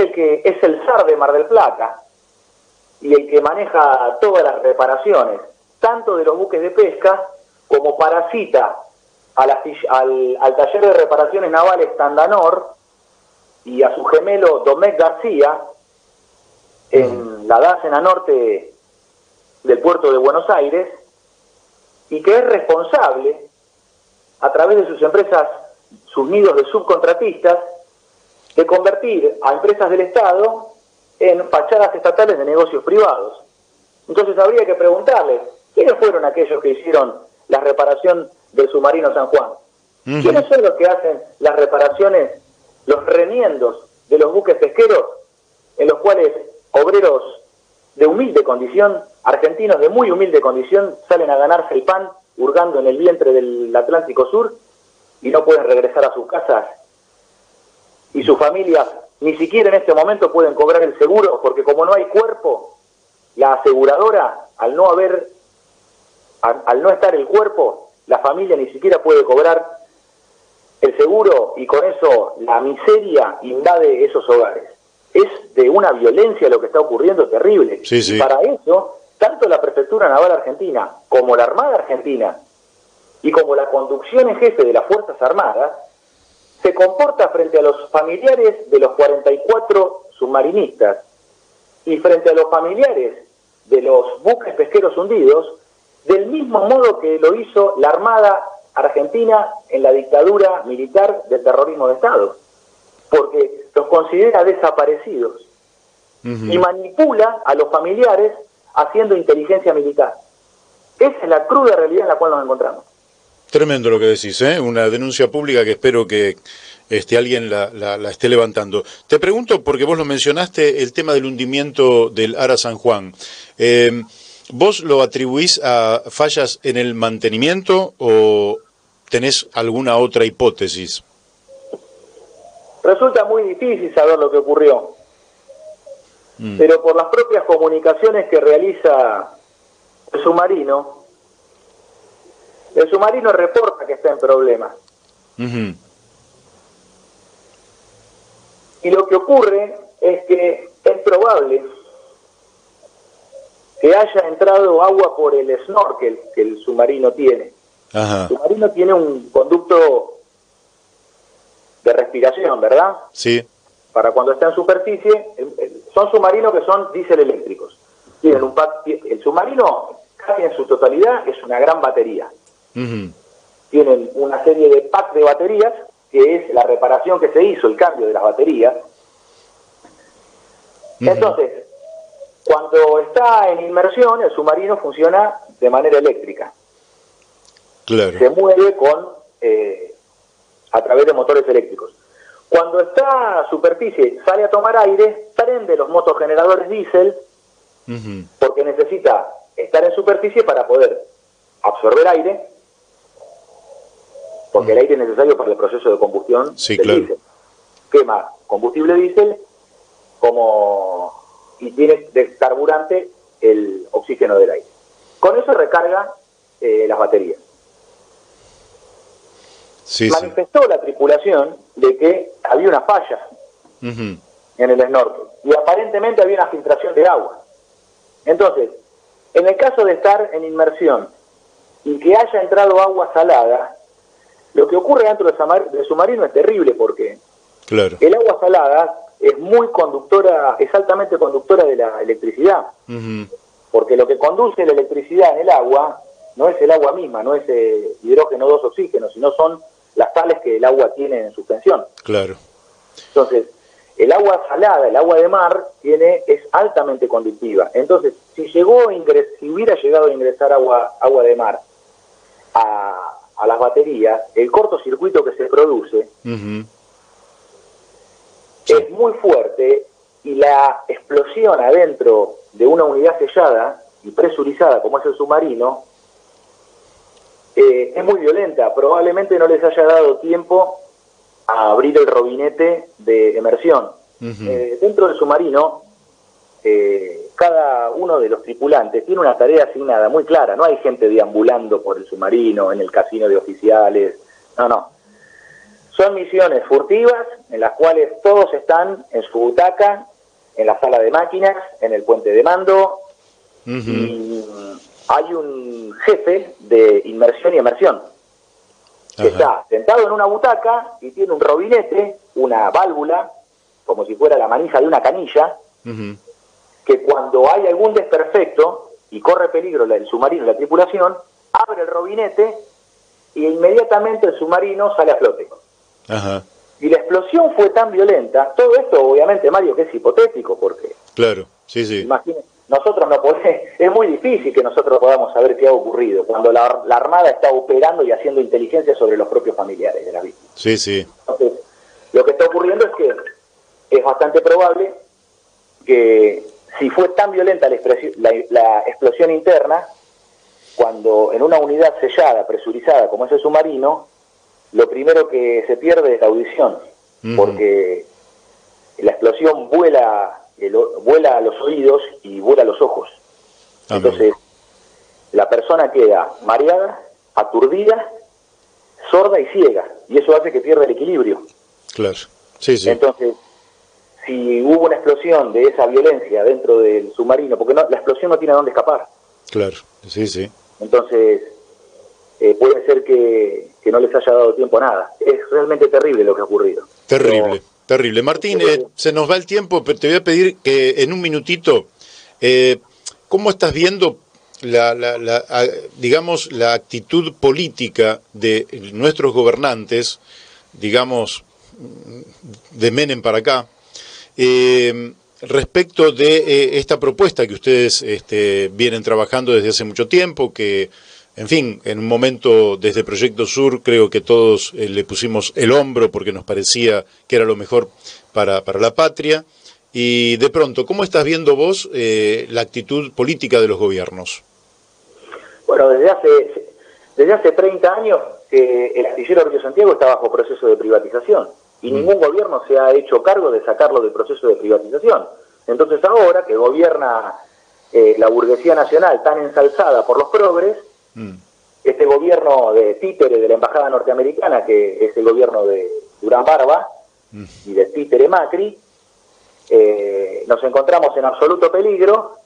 Speaker 5: es el zar de Mar del Plata, y el que maneja todas las reparaciones, tanto de los buques de pesca, como parasita al taller de reparaciones navales Tandanor, y a su gemelo Domecq García, en la dácena norte del puerto de Buenos Aires, y que es responsable, a través de sus empresas, sus nidos de subcontratistas, de convertir a empresas del Estado en fachadas estatales de negocios privados. Entonces habría que preguntarles, ¿quiénes fueron aquellos que hicieron la reparación del submarino San Juan? ¿Quiénes son los que hacen las reparaciones, los remiendos de los buques pesqueros, en los cuales obreros de humilde condición, argentinos de muy humilde condición, salen a ganarse el pan hurgando en el vientre del Atlántico Sur y no pueden regresar a sus casas? Y sus familias ni siquiera en este momento pueden cobrar el seguro, porque como no hay cuerpo, la aseguradora, al no estar el cuerpo, la familia ni siquiera puede cobrar el seguro, y con eso la miseria invade esos hogares. Es de una violencia lo que está ocurriendo terrible.
Speaker 1: Sí, sí.
Speaker 5: Y para eso, tanto la Prefectura Naval Argentina como la Armada Argentina y como la conducción en jefe de las Fuerzas Armadas se comporta frente a los familiares de los 44 submarinistas y frente a los familiares de los buques pesqueros hundidos del mismo modo que lo hizo la Armada Argentina en la dictadura militar del terrorismo de Estado, porque los considera desaparecidos y manipula a los familiares haciendo inteligencia militar. Esa es la cruda realidad en la cual nos encontramos.
Speaker 1: Tremendo lo que decís, ¿eh? Una denuncia pública que espero que alguien la esté levantando. Te pregunto, porque vos lo mencionaste, el tema del hundimiento del Ara San Juan. ¿Vos lo atribuís a fallas en el mantenimiento o tenés alguna otra hipótesis?
Speaker 5: Resulta muy difícil saber lo que ocurrió, pero por las propias comunicaciones que realiza el submarino reporta que está en problemas. Y lo que ocurre es que es probable que haya entrado agua por el snorkel que el submarino tiene. El submarino tiene un conducto de respiración, ¿verdad?
Speaker 1: Sí.
Speaker 5: Para cuando está en superficie, son submarinos que son diésel eléctricos. Tienen un pack, el submarino casi en su totalidad es una gran batería. Tienen una serie de packs de baterías, que es la reparación que se hizo, el cambio de las baterías. Entonces, cuando está en inmersión, el submarino funciona de manera eléctrica.
Speaker 1: Claro.
Speaker 5: Se mueve a través de motores eléctricos. Cuando está a superficie, sale a tomar aire, prende los motogeneradores diésel, porque necesita estar en superficie para poder absorber aire, porque el aire es necesario para el proceso de combustión del diésel. Quema combustible diésel y tiene de carburante el oxígeno del aire. Con eso recarga las baterías. Manifestó la tripulación de que había una falla en el snorkel y aparentemente había una filtración de agua. Entonces, en el caso de estar en inmersión y que haya entrado agua salada, lo que ocurre dentro del submarino es terrible, porque el agua salada es muy conductora, es altamente conductora de la electricidad, porque lo que conduce la electricidad en el agua no es el agua misma, no es hidrógeno 2 oxígeno, sino son las sales que el agua tiene en suspensión.
Speaker 1: Claro.
Speaker 5: Entonces, el agua salada, el agua de mar, es altamente conductiva. Entonces, si hubiera llegado a ingresar agua de mar a las baterías, el cortocircuito que se produce es muy fuerte, y la explosión adentro de una unidad sellada y presurizada como es el submarino es muy violenta. Probablemente no les haya dado tiempo a abrir el robinete de emersión. Dentro del submarino, cada uno de los tripulantes tiene una tarea asignada muy clara. No hay gente deambulando por el submarino, en el casino de oficiales. No. Son misiones furtivas en las cuales todos están en su butaca, en la sala de máquinas, en el puente de mando, y hay un jefe de inmersión y emersión que está sentado en una butaca y tiene un robinete, una válvula, como si fuera la manija de una canilla, que cuando hay algún desperfecto y corre peligro el submarino y la tripulación, abre el robinete y inmediatamente el submarino sale a flote. Y la explosión fue tan violenta, todo esto obviamente, Mario, que es hipotético, porque
Speaker 1: claro, sí.
Speaker 5: Imagínate, nosotros no podemos, es muy difícil que nosotros podamos saber qué ha ocurrido cuando la Armada está operando y haciendo inteligencia sobre los propios familiares de la víctima.
Speaker 1: Sí.
Speaker 5: Entonces, lo que está ocurriendo es que es bastante probable que si fue tan violenta la explosión interna, cuando en una unidad sellada, presurizada como es el submarino, lo primero que se pierde es la audición, porque la explosión vuela a los oídos y vuela a los ojos. Entonces, la persona queda mareada, aturdida, sorda y ciega, y eso hace que pierda el equilibrio.
Speaker 1: Claro, sí.
Speaker 5: Entonces, si hubo una explosión de esa violencia dentro del submarino, porque la explosión no tiene a dónde escapar.
Speaker 1: Claro, sí.
Speaker 5: Entonces, puede ser que no les haya dado tiempo a nada. Es realmente terrible lo que ha ocurrido.
Speaker 1: Terrible. Martín, se nos va el tiempo, pero te voy a pedir que en un minutito, ¿cómo estás viendo digamos, la actitud política de nuestros gobernantes, digamos, de Menem para acá, respecto de esta propuesta que ustedes vienen trabajando desde hace mucho tiempo, que, en fin, en un momento desde Proyecto Sur creo que todos le pusimos el hombro porque nos parecía que era lo mejor para la patria, y de pronto, ¿cómo estás viendo vos la actitud política de los gobiernos?
Speaker 5: Bueno, desde hace 30 años que el astillero Río Santiago está bajo proceso de privatización, y ningún gobierno se ha hecho cargo de sacarlo del proceso de privatización. Entonces ahora que gobierna la burguesía nacional tan ensalzada por los progres, este gobierno de títere de la embajada norteamericana, que es el gobierno de Durán Barba y del títere Macri, nos encontramos en absoluto peligro,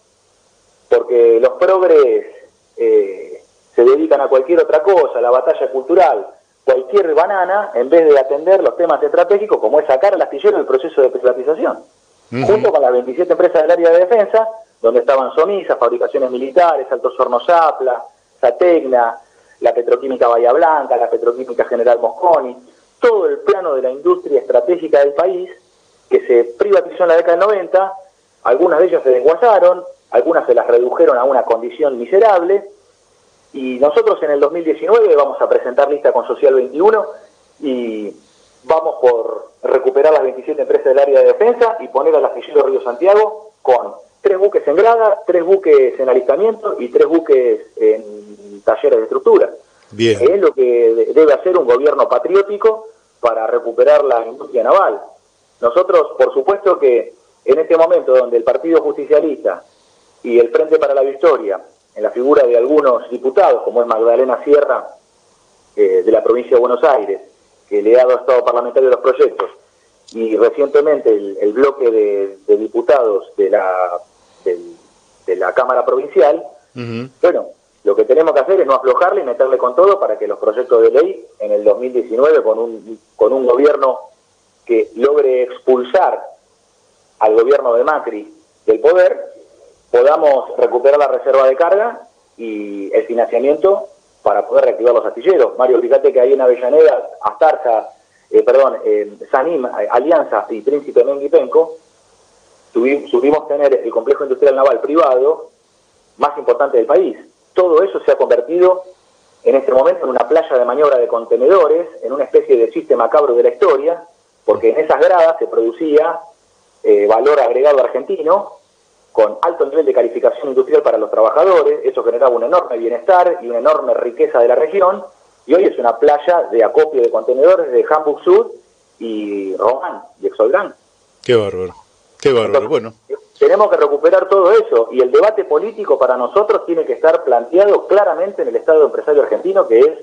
Speaker 5: porque los progres se dedican a cualquier otra cosa, a la batalla cultural, cualquier banana, en vez de atender los temas estratégicos, como es sacar al astillero del proceso de privatización, junto con las 27 empresas del área de defensa, donde estaban Somisa, Fabricaciones Militares, Altos Hornos Zapla, Satecna, la Petroquímica Bahía Blanca, la Petroquímica General Mosconi, todo el plano de la industria estratégica del país, que se privatizó en la década del 90, algunas de ellas se desguazaron, algunas se las redujeron a una condición miserable, y nosotros en el 2019 vamos a presentar lista con Social 21 y vamos por recuperar las 27 empresas del área de defensa y poner al astillero Río Santiago con 3 buques en grada, 3 buques en alistamiento y 3 buques en talleres de estructura.
Speaker 1: Bien.
Speaker 5: Es lo que debe hacer un gobierno patriótico para recuperar la industria naval. Nosotros, por supuesto que en este momento donde el Partido Justicialista y el Frente para la Victoria, en la figura de algunos diputados, como es Magdalena Sierra, de la provincia de Buenos Aires, que le ha dado estado parlamentario a los proyectos, y recientemente el bloque de diputados de la Cámara Provincial, bueno, lo que tenemos que hacer es no aflojarle y meterle con todo para que los proyectos de ley en el 2019, con un gobierno que logre expulsar al gobierno de Macri del poder, podamos recuperar la reserva de carga y el financiamiento para poder reactivar los astilleros. Mario, fíjate que ahí en Avellaneda, Astarza, Sanim, Alianza y Príncipe Mengue y Penco, supimos tener el complejo industrial naval privado más importante del país. Todo eso se ha convertido en este momento en una playa de maniobra de contenedores, en una especie de chiste macabro de la historia, porque en esas gradas se producía valor agregado argentino, con alto nivel de calificación industrial para los trabajadores. Eso generaba un enorme bienestar y una enorme riqueza de la región, y hoy es una playa de acopio de contenedores de Hamburg Sud y Román y Exolgrán.
Speaker 1: Qué bárbaro, qué bárbaro.
Speaker 5: Entonces,
Speaker 1: bueno,
Speaker 5: tenemos que recuperar todo eso, y el debate político para nosotros tiene que estar planteado claramente en el Estado empresario argentino, que es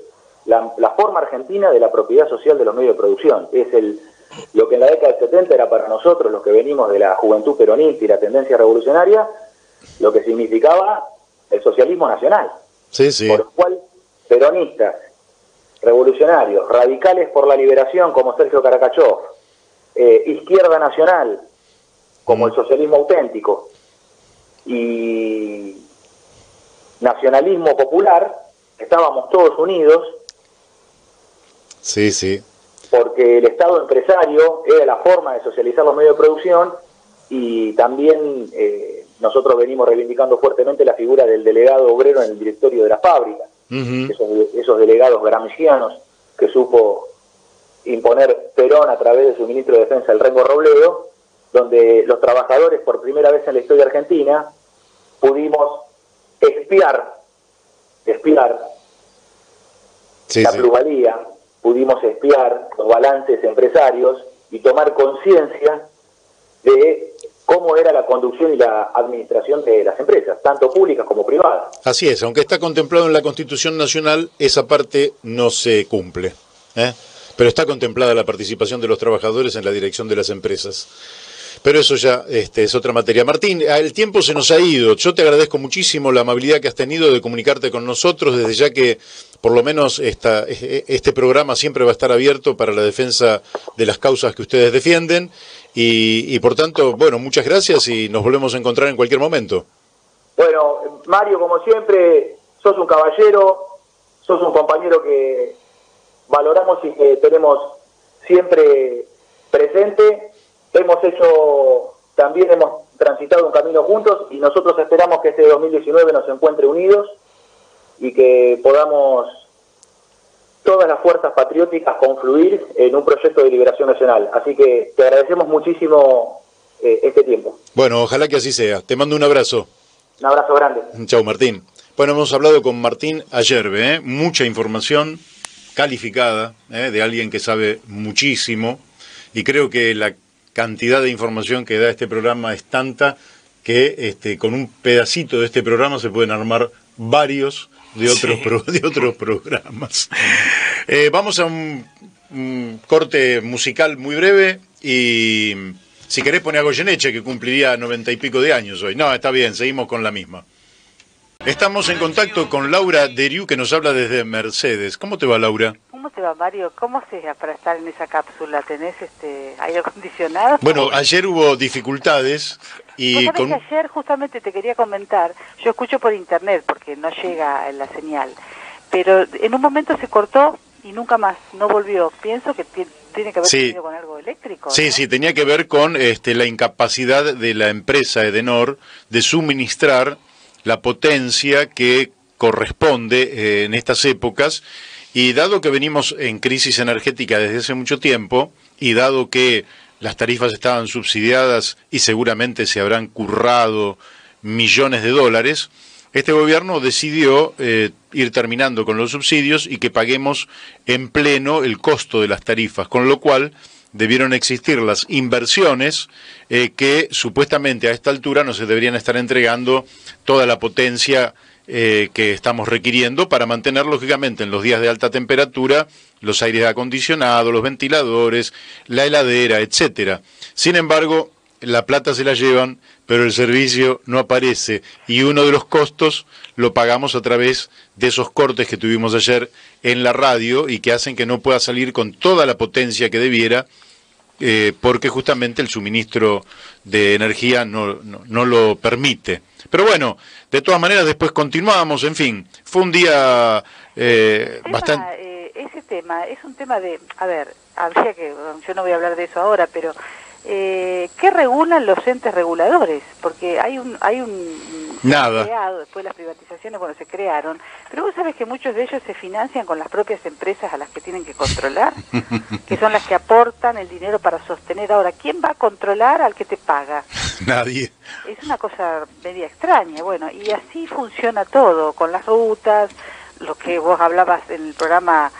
Speaker 5: la forma argentina de la propiedad social de los medios de producción. Es lo que en la década del 70 era para nosotros, los que venimos de la juventud peronista y la tendencia revolucionaria, lo que significaba el socialismo nacional.
Speaker 1: Sí, sí.
Speaker 5: Por lo cual, peronistas, revolucionarios, radicales por la liberación como Sergio Caracachov, izquierda nacional como el socialismo auténtico y nacionalismo popular, estábamos todos unidos.
Speaker 1: Sí, sí.
Speaker 5: Porque el Estado empresario era la forma de socializar los medios de producción, y también nosotros venimos reivindicando fuertemente la figura del delegado obrero en el directorio de la fábrica. Esos delegados gramscianos que supo imponer Perón a través de su ministro de Defensa, el Rengo Robledo, donde los trabajadores, por primera vez en la historia argentina, pudimos espiar la plusvalía, pudimos espiar los balances empresarios y tomar conciencia de cómo era la conducción y la administración de las empresas, tanto públicas como privadas.
Speaker 1: Así es, aunque está contemplado en la Constitución Nacional, esa parte no se cumple, pero está contemplada la participación de los trabajadores en la dirección de las empresas. Pero eso ya es otra materia. Martín, el tiempo se nos ha ido. Yo te agradezco muchísimo la amabilidad que has tenido de comunicarte con nosotros, desde ya que por lo menos este programa siempre va a estar abierto para la defensa de las causas que ustedes defienden. Y por tanto, bueno, muchas gracias y nos volvemos a encontrar en cualquier momento.
Speaker 5: Bueno, Mario, como siempre, sos un caballero, sos un compañero que valoramos y que tenemos siempre presente. También hemos transitado un camino juntos, y nosotros esperamos que este 2019 nos encuentre unidos y que podamos todas las fuerzas patrióticas confluir en un proyecto de liberación nacional. Así que te agradecemos muchísimo este tiempo.
Speaker 1: Bueno, ojalá que así sea. Te mando un abrazo.
Speaker 5: Un abrazo grande.
Speaker 1: Chau, Martín. Bueno, hemos hablado con Martín Ayerbe, mucha información calificada, de alguien que sabe muchísimo, y creo que la cantidad de información que da este programa es tanta que con un pedacito de este programa se pueden armar varios de otros programas. Vamos a un corte musical muy breve, y si querés poner a Goyeneche, que cumpliría 90 y pico de años hoy. No, está bien, seguimos con la misma. Estamos en contacto con Laura Deriu, que nos habla desde Mercedes. ¿Cómo te va, Laura?
Speaker 6: ¿Cómo te va, Mario? ¿Cómo se para estar en esa cápsula? ¿Tenés aire acondicionado?
Speaker 1: Bueno, ayer hubo dificultades y
Speaker 6: ¿Vos sabés que ayer justamente te quería comentar? Yo escucho por internet porque no llega la señal, pero en un momento se cortó y nunca más, no volvió. Pienso que tiene que haber tenido con algo eléctrico, ¿no?
Speaker 1: Sí, tenía que ver con la incapacidad de la empresa Edenor de suministrar la potencia que corresponde en estas épocas, y dado que venimos en crisis energética desde hace mucho tiempo, y dado que las tarifas estaban subsidiadas y seguramente se habrán currado millones de dólares, este gobierno decidió ir terminando con los subsidios y que paguemos en pleno el costo de las tarifas, con lo cual debieron existir las inversiones que supuestamente a esta altura no se deberían estar entregando toda la potencia que estamos requiriendo para mantener lógicamente en los días de alta temperatura los aires acondicionados, los ventiladores, la heladera, etcétera. Sin embargo, la plata se la llevan, pero el servicio no aparece, y uno de los costos lo pagamos a través de esos cortes que tuvimos ayer en la radio y que hacen que no pueda salir con toda la potencia que debiera porque justamente el suministro de energía no lo permite. Pero bueno, de todas maneras después continuamos, en fin, fue un día bastante...
Speaker 6: Ese tema es un tema de, a ver, habría que, yo no voy a hablar de eso ahora, pero ¿qué regulan los entes reguladores? Porque hay un
Speaker 1: nada
Speaker 6: creado, después las privatizaciones, bueno, se crearon, pero vos sabés que muchos de ellos se financian con las propias empresas a las que tienen que controlar, que son las que aportan el dinero para sostener. Ahora, ¿quién va a controlar al que te paga?
Speaker 1: Nadie.
Speaker 6: Es una cosa media extraña, bueno, y así funciona todo, con las rutas, lo que vos hablabas en el programa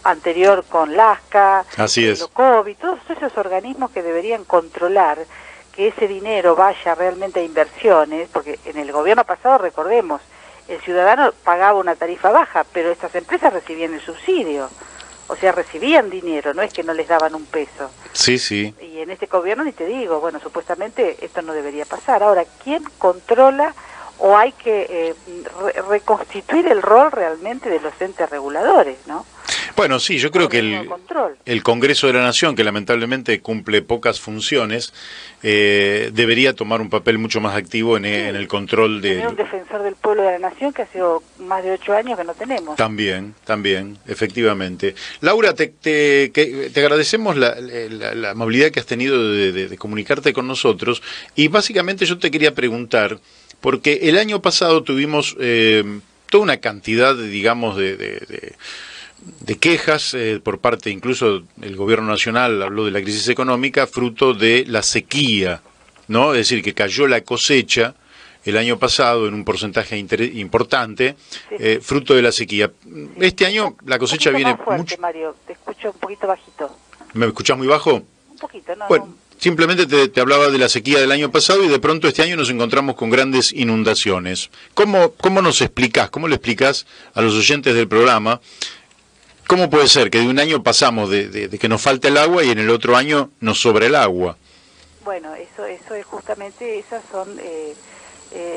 Speaker 6: anterior con LASCA,
Speaker 1: así es,
Speaker 6: COVID, todos esos organismos que deberían controlar que ese dinero vaya realmente a inversiones, porque en el gobierno pasado, recordemos, el ciudadano pagaba una tarifa baja, pero estas empresas recibían el subsidio, o sea, recibían dinero, no es que no les daban un peso.
Speaker 1: Sí, sí.
Speaker 6: Y en este gobierno ni te digo, bueno, supuestamente esto no debería pasar. Ahora, ¿quién controla o hay que reconstituir el rol realmente de los entes reguladores, ¿no?
Speaker 1: Bueno, sí, yo creo que el Congreso de la Nación, que lamentablemente cumple pocas funciones, debería tomar un papel mucho más activo en el control de...
Speaker 6: Tener un defensor del pueblo de la Nación que ha sido más de 8 años que no tenemos.
Speaker 1: También, efectivamente. Laura, te agradecemos la amabilidad que has tenido de comunicarte con nosotros, y básicamente yo te quería preguntar, porque el año pasado tuvimos toda una cantidad, digamos, de quejas por parte, incluso el gobierno nacional habló de la crisis económica fruto de la sequía, ¿no? Es decir, que cayó la cosecha el año pasado en un porcentaje importante, sí. Fruto de la sequía. Este año la cosecha viene
Speaker 6: más fuerte,
Speaker 1: mucho...
Speaker 6: Mario, te escucho un poquito bajito.
Speaker 1: ¿Me escuchás muy bajo?
Speaker 6: Un poquito, no.
Speaker 1: Bueno, simplemente te hablaba de la sequía del año pasado y de pronto este año nos encontramos con grandes inundaciones. ¿Cómo nos explicás, cómo le explicás a los oyentes del programa cómo puede ser que de un año pasamos de que nos falte el agua y en el otro año nos sobra el agua?
Speaker 6: Bueno, eso es justamente, esas son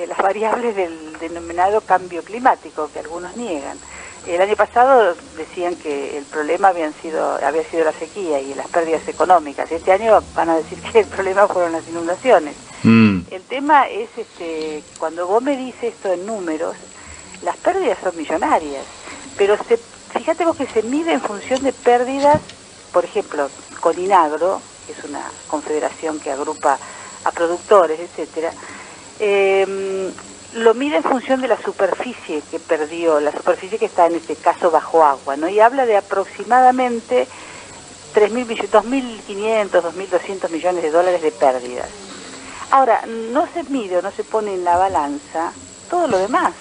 Speaker 6: las variables del denominado cambio climático que algunos niegan. El año pasado decían que el problema había sido la sequía y las pérdidas económicas. Este año van a decir que el problema fueron las inundaciones. El tema es, cuando vos me dices esto en números, las pérdidas son millonarias, pero fíjate vos que se mide en función de pérdidas, por ejemplo, Coninagro, que es una confederación que agrupa a productores, etcétera, lo mide en función de la superficie que perdió, la superficie que está en este caso bajo agua, ¿no? Y habla de aproximadamente 2.500, 2.200 millones de dólares de pérdidas. Ahora, no se mide o no se pone en la balanza todo lo demás.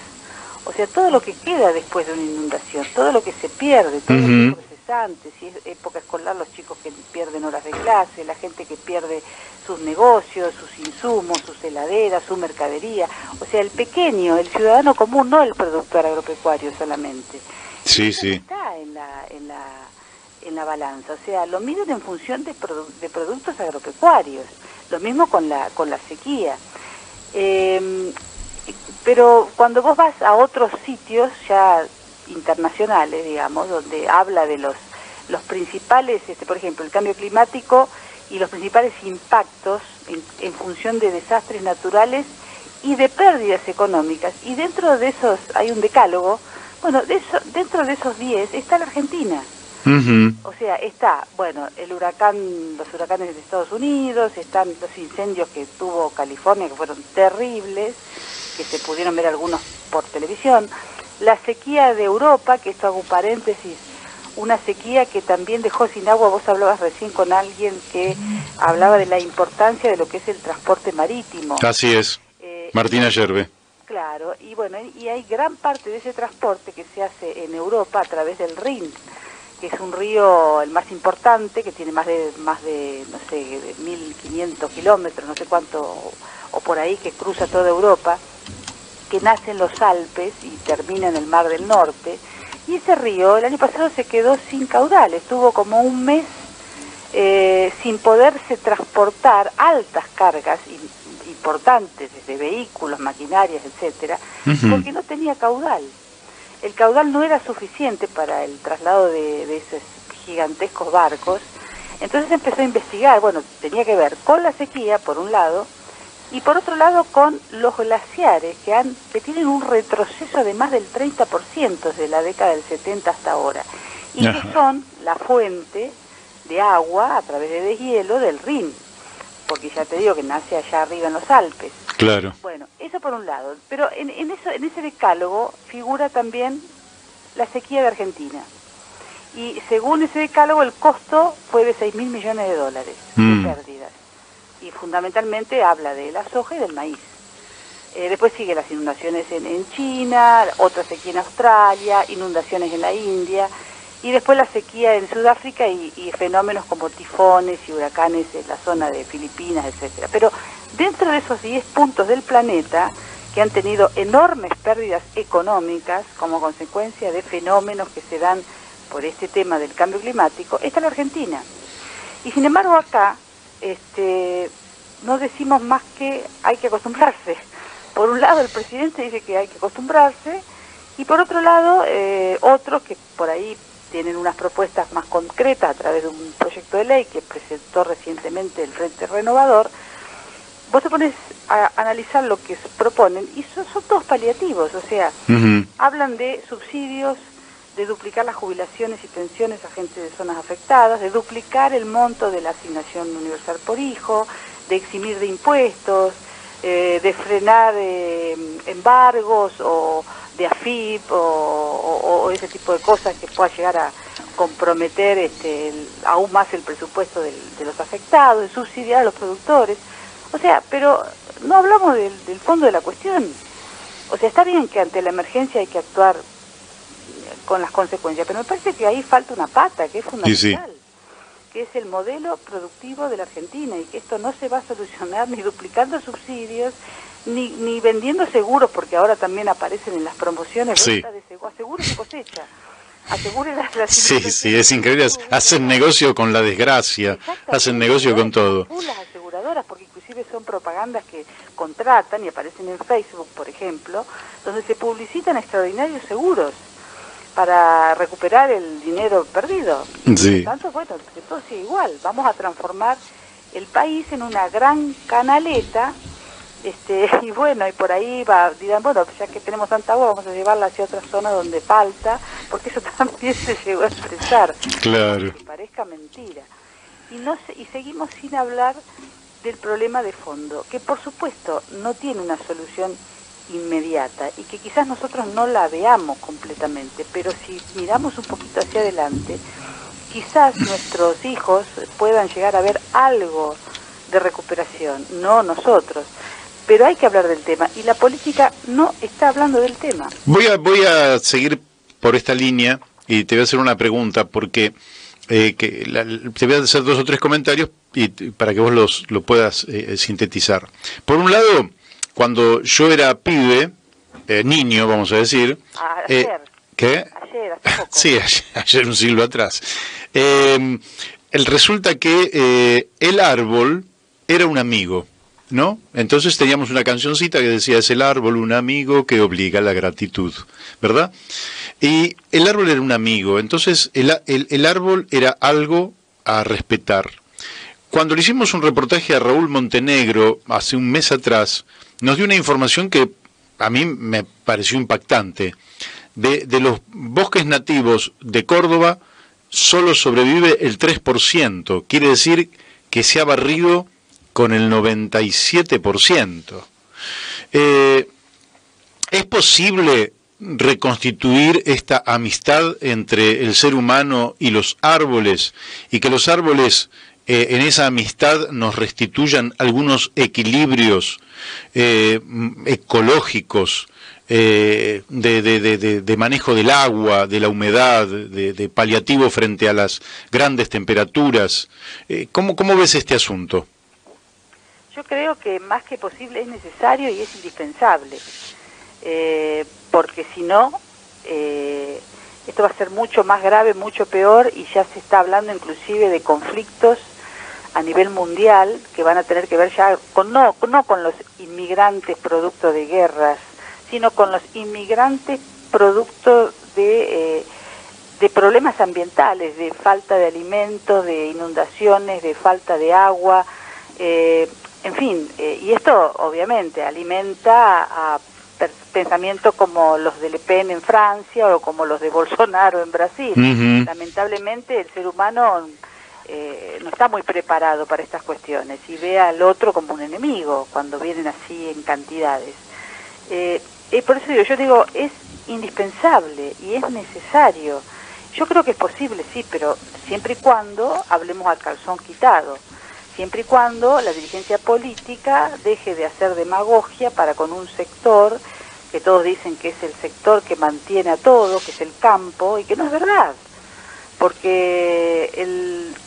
Speaker 6: O sea, todo lo que queda después de una inundación, todo lo que se pierde, todo lo procesante, si es época escolar, los chicos que pierden horas de clase, la gente que pierde sus negocios, sus insumos, sus heladeras, su mercadería. O sea, el pequeño, el ciudadano común, no el productor agropecuario solamente.
Speaker 1: Sí,
Speaker 6: eso
Speaker 1: sí.
Speaker 6: Está en la balanza. O sea, lo miden en función de productos agropecuarios. Lo mismo con la sequía. Pero cuando vos vas a otros sitios ya internacionales, digamos, donde habla de los principales, por ejemplo, el cambio climático y los principales impactos en función de desastres naturales y de pérdidas económicas, y dentro de esos hay un decálogo, bueno, dentro de esos 10 está la Argentina. O sea, está, bueno, los huracanes de Estados Unidos, están los incendios que tuvo California, que fueron terribles, que se pudieron ver algunos por televisión, la sequía de Europa, que esto hago un paréntesis, una sequía que también dejó sin agua. Vos hablabas recién con alguien que hablaba de la importancia de lo que es el transporte marítimo.
Speaker 1: Así es, Martina Yerbe.
Speaker 6: Claro, y bueno, y hay gran parte de ese transporte que se hace en Europa a través del Rin, que es un río el más importante, que tiene más de no sé, de 1.500 kilómetros, no sé cuánto, o por ahí, que cruza toda Europa, que nace en los Alpes y termina en el Mar del Norte. Y ese río el año pasado se quedó sin caudal, estuvo como un mes sin poderse transportar altas cargas importantes, desde vehículos, maquinarias, etcétera, porque no tenía caudal. El caudal no era suficiente para el traslado de esos gigantescos barcos. Entonces empezó a investigar, bueno, tenía que ver con la sequía, por un lado, y por otro lado con los glaciares, que tienen un retroceso de más del 30% desde la década del 70 hasta ahora, y que son la fuente de agua a través de deshielo del Rin, porque ya te digo que nace allá arriba en los Alpes.
Speaker 1: Claro.
Speaker 6: Bueno, eso por un lado, pero en ese decálogo figura también la sequía de Argentina. Y según ese decálogo el costo fue de $6.000 millones de pérdidas. Y fundamentalmente habla de la soja y del maíz. Después sigue las inundaciones en China, otra sequía en Australia, inundaciones en la India, y después la sequía en Sudáfrica y fenómenos como tifones y huracanes en la zona de Filipinas, etcétera. Pero dentro de esos 10 puntos del planeta que han tenido enormes pérdidas económicas como consecuencia de fenómenos que se dan por este tema del cambio climático, está la Argentina. Y sin embargo acá no decimos más que hay que acostumbrarse. Por un lado el presidente dice que hay que acostumbrarse, y por otro lado otros que por ahí tienen unas propuestas más concretas a través de un proyecto de ley que presentó recientemente el Frente Renovador. Vos te pones a analizar lo que proponen y son todos paliativos, o sea, hablan de subsidios, de duplicar las jubilaciones y pensiones a gente de zonas afectadas, de duplicar el monto de la asignación universal por hijo, de eximir de impuestos, de frenar embargos o de AFIP o ese tipo de cosas que pueda llegar a comprometer aún más el presupuesto de los afectados, de subsidiar a los productores. O sea, pero no hablamos del fondo de la cuestión. O sea, está bien que ante la emergencia hay que actuar con las consecuencias, pero me parece que ahí falta una pata que es fundamental, que es el modelo productivo de la Argentina, y que esto no se va a solucionar ni duplicando subsidios, ni vendiendo seguros, porque ahora también aparecen en las promociones ventas de seguros, asegure su cosecha, asegure las
Speaker 1: Sí, es increíble, hacen negocio con la desgracia, hacen negocio con todo.
Speaker 6: Las aseguradoras, porque inclusive son propagandas que contratan y aparecen en Facebook, por ejemplo, donde se publicitan extraordinarios seguros para recuperar el dinero perdido. Sí. Por tanto, bueno, que todo sigue igual. Vamos a transformar el país en una gran canaleta, y bueno, y por ahí dirán, bueno, ya que tenemos tanta agua, vamos a llevarla hacia otras zonas donde falta, porque eso también se llegó a expresar.
Speaker 1: Claro.
Speaker 6: Que parezca mentira. Y seguimos sin hablar del problema de fondo, que por supuesto no tiene una solución inmediata y que quizás nosotros no la veamos completamente, pero si miramos un poquito hacia adelante, quizás nuestros hijos puedan llegar a ver algo de recuperación, no nosotros, pero hay que hablar del tema y la política no está hablando del tema.
Speaker 1: Voy a seguir por esta línea y te voy a hacer una pregunta porque te voy a hacer 2 o 3 comentarios y para que vos lo puedas sintetizar. Por un lado, cuando yo era pibe, niño, vamos a decir...
Speaker 6: Ayer.
Speaker 1: ¿Qué?
Speaker 6: Ayer, hace poco.
Speaker 1: Sí, ayer un siglo atrás. Resulta que el árbol era un amigo, ¿no? Entonces teníamos una cancioncita que decía, es el árbol un amigo que obliga a la gratitud, ¿verdad? Y el árbol era un amigo, entonces el árbol era algo a respetar. Cuando le hicimos un reportaje a Raúl Montenegro hace un mes atrás, nos dio una información que a mí me pareció impactante. De los bosques nativos de Córdoba, solo sobrevive el 3%. Quiere decir que se ha barrido con el 97%. ¿Es posible reconstituir esta amistad entre el ser humano y los árboles, y que los árboles en esa amistad nos restituyan algunos equilibrios ecológicos, de manejo del agua, de la humedad, de paliativo frente a las grandes temperaturas? ¿Cómo ves este asunto?
Speaker 6: Yo creo que más que posible es necesario y es indispensable, porque si no, esto va a ser mucho más grave, mucho peor, y ya se está hablando inclusive de conflictos a nivel mundial que van a tener que ver ya no con los inmigrantes producto de guerras, sino con los inmigrantes producto de problemas ambientales, de falta de alimentos, de inundaciones, de falta de agua, en fin, y esto obviamente alimenta a pensamientos como los de Le Pen en Francia o como los de Bolsonaro en Brasil. Lamentablemente el ser humano no está muy preparado para estas cuestiones y ve al otro como un enemigo cuando vienen así en cantidades. Por eso yo digo, es indispensable y es necesario. Yo creo que es posible, sí, pero siempre y cuando hablemos al calzón quitado. Siempre y cuando la dirigencia política deje de hacer demagogia para con un sector que todos dicen que es el sector que mantiene a todo, que es el campo, y que no es verdad. Porque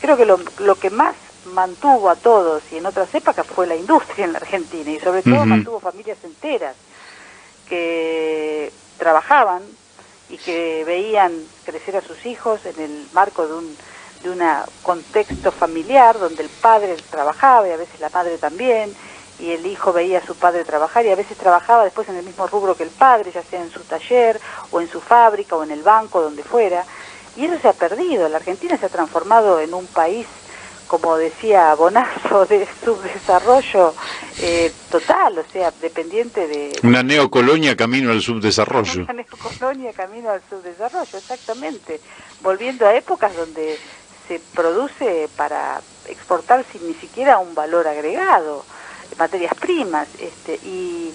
Speaker 6: creo que lo que más mantuvo a todos y en otras épocas fue la industria en la Argentina, y sobre todo mantuvo familias enteras que trabajaban y que veían crecer a sus hijos en el marco de un contexto familiar donde el padre trabajaba y a veces la madre también, y el hijo veía a su padre trabajar y a veces trabajaba después en el mismo rubro que el padre, ya sea en su taller o en su fábrica o en el banco, donde fuera, y eso se ha perdido. La Argentina se ha transformado en un país, como decía Bonazo, de subdesarrollo total, o sea, dependiente de...
Speaker 1: Una neocolonia camino al subdesarrollo.
Speaker 6: Una neocolonia camino al subdesarrollo, exactamente. Volviendo a épocas donde se produce para exportar sin ni siquiera un valor agregado, materias primas, y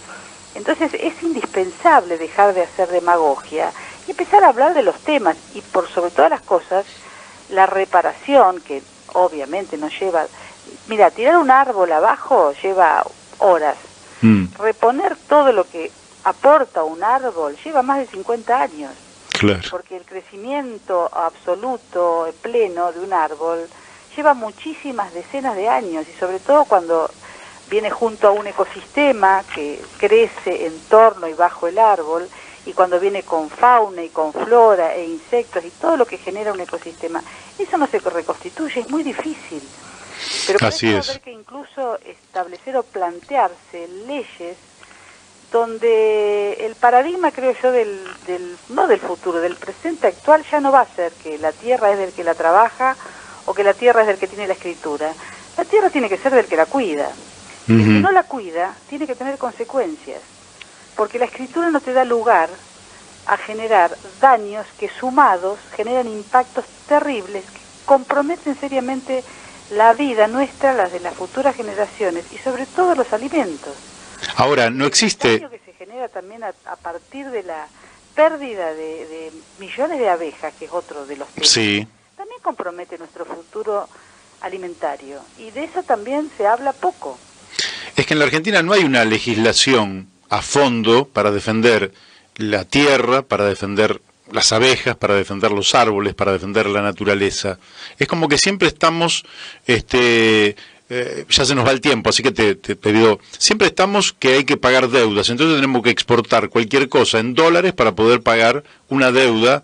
Speaker 6: entonces es indispensable dejar de hacer demagogia y empezar a hablar de los temas, y por sobre todas las cosas, la reparación, que obviamente nos lleva... Mira, tirar un árbol abajo lleva horas. Reponer todo lo que aporta un árbol lleva más de 50 años.
Speaker 1: Claro.
Speaker 6: Porque el crecimiento absoluto, pleno de un árbol lleva muchísimas decenas de años, y sobre todo cuando viene junto a un ecosistema que crece en torno y bajo el árbol, y cuando viene con fauna y con flora e insectos y todo lo que genera un ecosistema, eso no se reconstituye, es muy difícil. Pero
Speaker 1: así es.
Speaker 6: Haber que incluso establecer o plantearse leyes donde el paradigma, creo yo, no del futuro, del presente actual, ya no va a ser que la tierra es del que la trabaja o que la tierra es del que tiene la escritura. La tierra tiene que ser del que la cuida. Y si no la cuida, tiene que tener consecuencias. Porque la escritura no te da lugar a generar daños que sumados generan impactos terribles que comprometen seriamente la vida nuestra, las de las futuras generaciones y sobre todo los alimentos.
Speaker 1: Ahora, no existe...
Speaker 6: El daño que se genera también a partir de la pérdida de millones de abejas, que es otro de los temas,
Speaker 1: sí,
Speaker 6: también compromete nuestro futuro alimentario. Y de eso también se habla poco.
Speaker 1: Es que en la Argentina no hay una legislación a fondo para defender la tierra, para defender las abejas, para defender los árboles, para defender la naturaleza. Es como que siempre estamos... ya se nos va el tiempo, así que te pido, siempre estamos que hay que pagar deudas, entonces tenemos que exportar cualquier cosa en dólares para poder pagar una deuda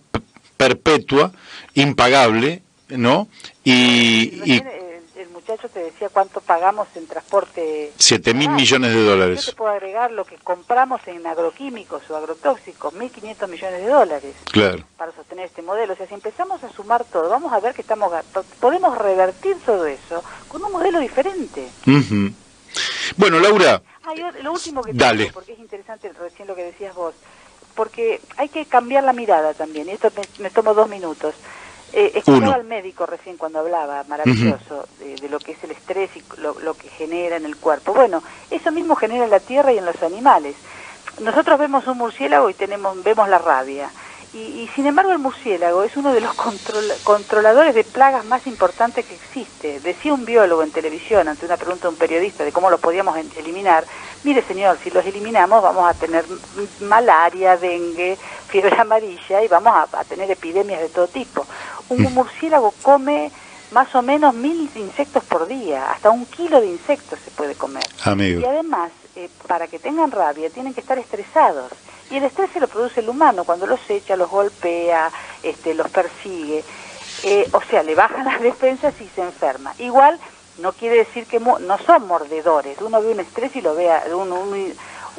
Speaker 1: perpetua, impagable, ¿no? Y
Speaker 6: el muchacho te decía cuánto pagamos en transporte.
Speaker 1: 7.000 millones de dólares.
Speaker 6: Yo te puedo agregar lo que compramos en agroquímicos o agrotóxicos, 1.500 millones de dólares.
Speaker 1: Claro.
Speaker 6: Para sostener este modelo. O sea, si empezamos a sumar todo, vamos a ver que podemos revertir todo eso con un modelo diferente.
Speaker 1: Bueno, Laura.
Speaker 6: Lo último que
Speaker 1: dale.
Speaker 6: digo, porque es interesante recién lo que decías vos, porque hay que cambiar la mirada también, y esto me tomo 2 minutos. Escuchaba al médico recién cuando hablaba, maravilloso, de lo que es el estrés y lo que genera en el cuerpo. Bueno, eso mismo genera en la tierra y en los animales. Nosotros vemos un murciélago y vemos la rabia. Y sin embargo el murciélago es uno de los controladores de plagas más importantes que existe. Decía un biólogo en televisión ante una pregunta de un periodista de cómo lo podíamos eliminar. Mire señor, si los eliminamos vamos a tener malaria, dengue, fiebre amarilla y vamos a tener epidemias de todo tipo. Un murciélago come más o menos 1.000 insectos por día, hasta 1 kilo de insectos se puede comer.
Speaker 1: Amigo.
Speaker 6: Y además, para que tengan rabia, tienen que estar estresados. Y el estrés se lo produce el humano, cuando los echa, los golpea, los persigue. O sea, le bajan las defensas y se enferma. Igual, no quiere decir que no son mordedores. Uno ve un estrés y lo ve,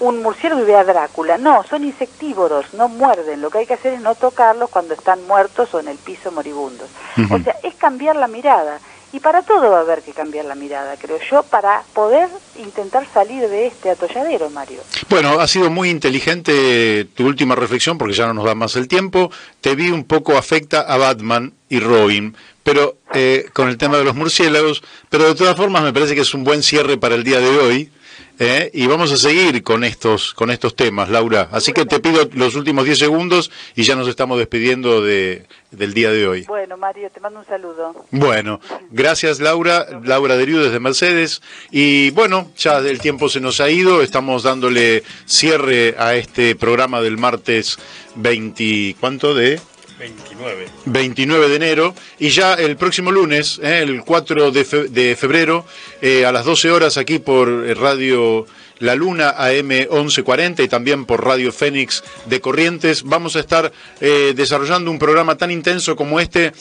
Speaker 6: un murciélago y ve a Drácula. No, son insectívoros, no muerden. Lo que hay que hacer es no tocarlos cuando están muertos o en el piso moribundos. O sea, es cambiar la mirada. Y para todo va a haber que cambiar la mirada, creo yo, para poder intentar salir de este atolladero, Mario.
Speaker 1: Bueno, ha sido muy inteligente tu última reflexión, porque ya no nos da más el tiempo. Te vi un poco afecta a Batman y Robin, pero con el tema de los murciélagos, pero de todas formas me parece que es un buen cierre para el día de hoy. Y vamos a seguir con estos temas, Laura. Así que te pido los últimos 10 segundos y ya nos estamos despidiendo del día de hoy.
Speaker 6: Bueno, Mario, te mando un saludo.
Speaker 1: Bueno, gracias, Laura. Laura Deriu desde Mercedes. Y bueno, ya el tiempo se nos ha ido. Estamos dándole cierre a este programa del martes 20... ¿Cuánto de...? 29 de enero, y ya el próximo lunes, el 4 de febrero, a las 12 horas aquí por Radio La Luna AM 1140 y también por Radio Fénix de Corrientes, vamos a estar desarrollando un programa tan intenso como este.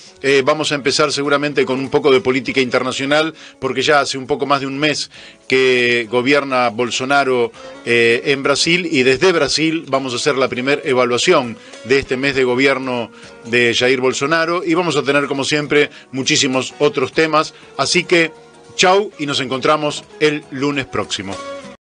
Speaker 1: Vamos a empezar seguramente con un poco de política internacional, porque ya hace un poco más de un mes que gobierna Bolsonaro en Brasil, y desde Brasil vamos a hacer la primera evaluación de este mes de gobierno de Jair Bolsonaro, y vamos a tener como siempre muchísimos otros temas, así que chau y nos encontramos el lunes próximo.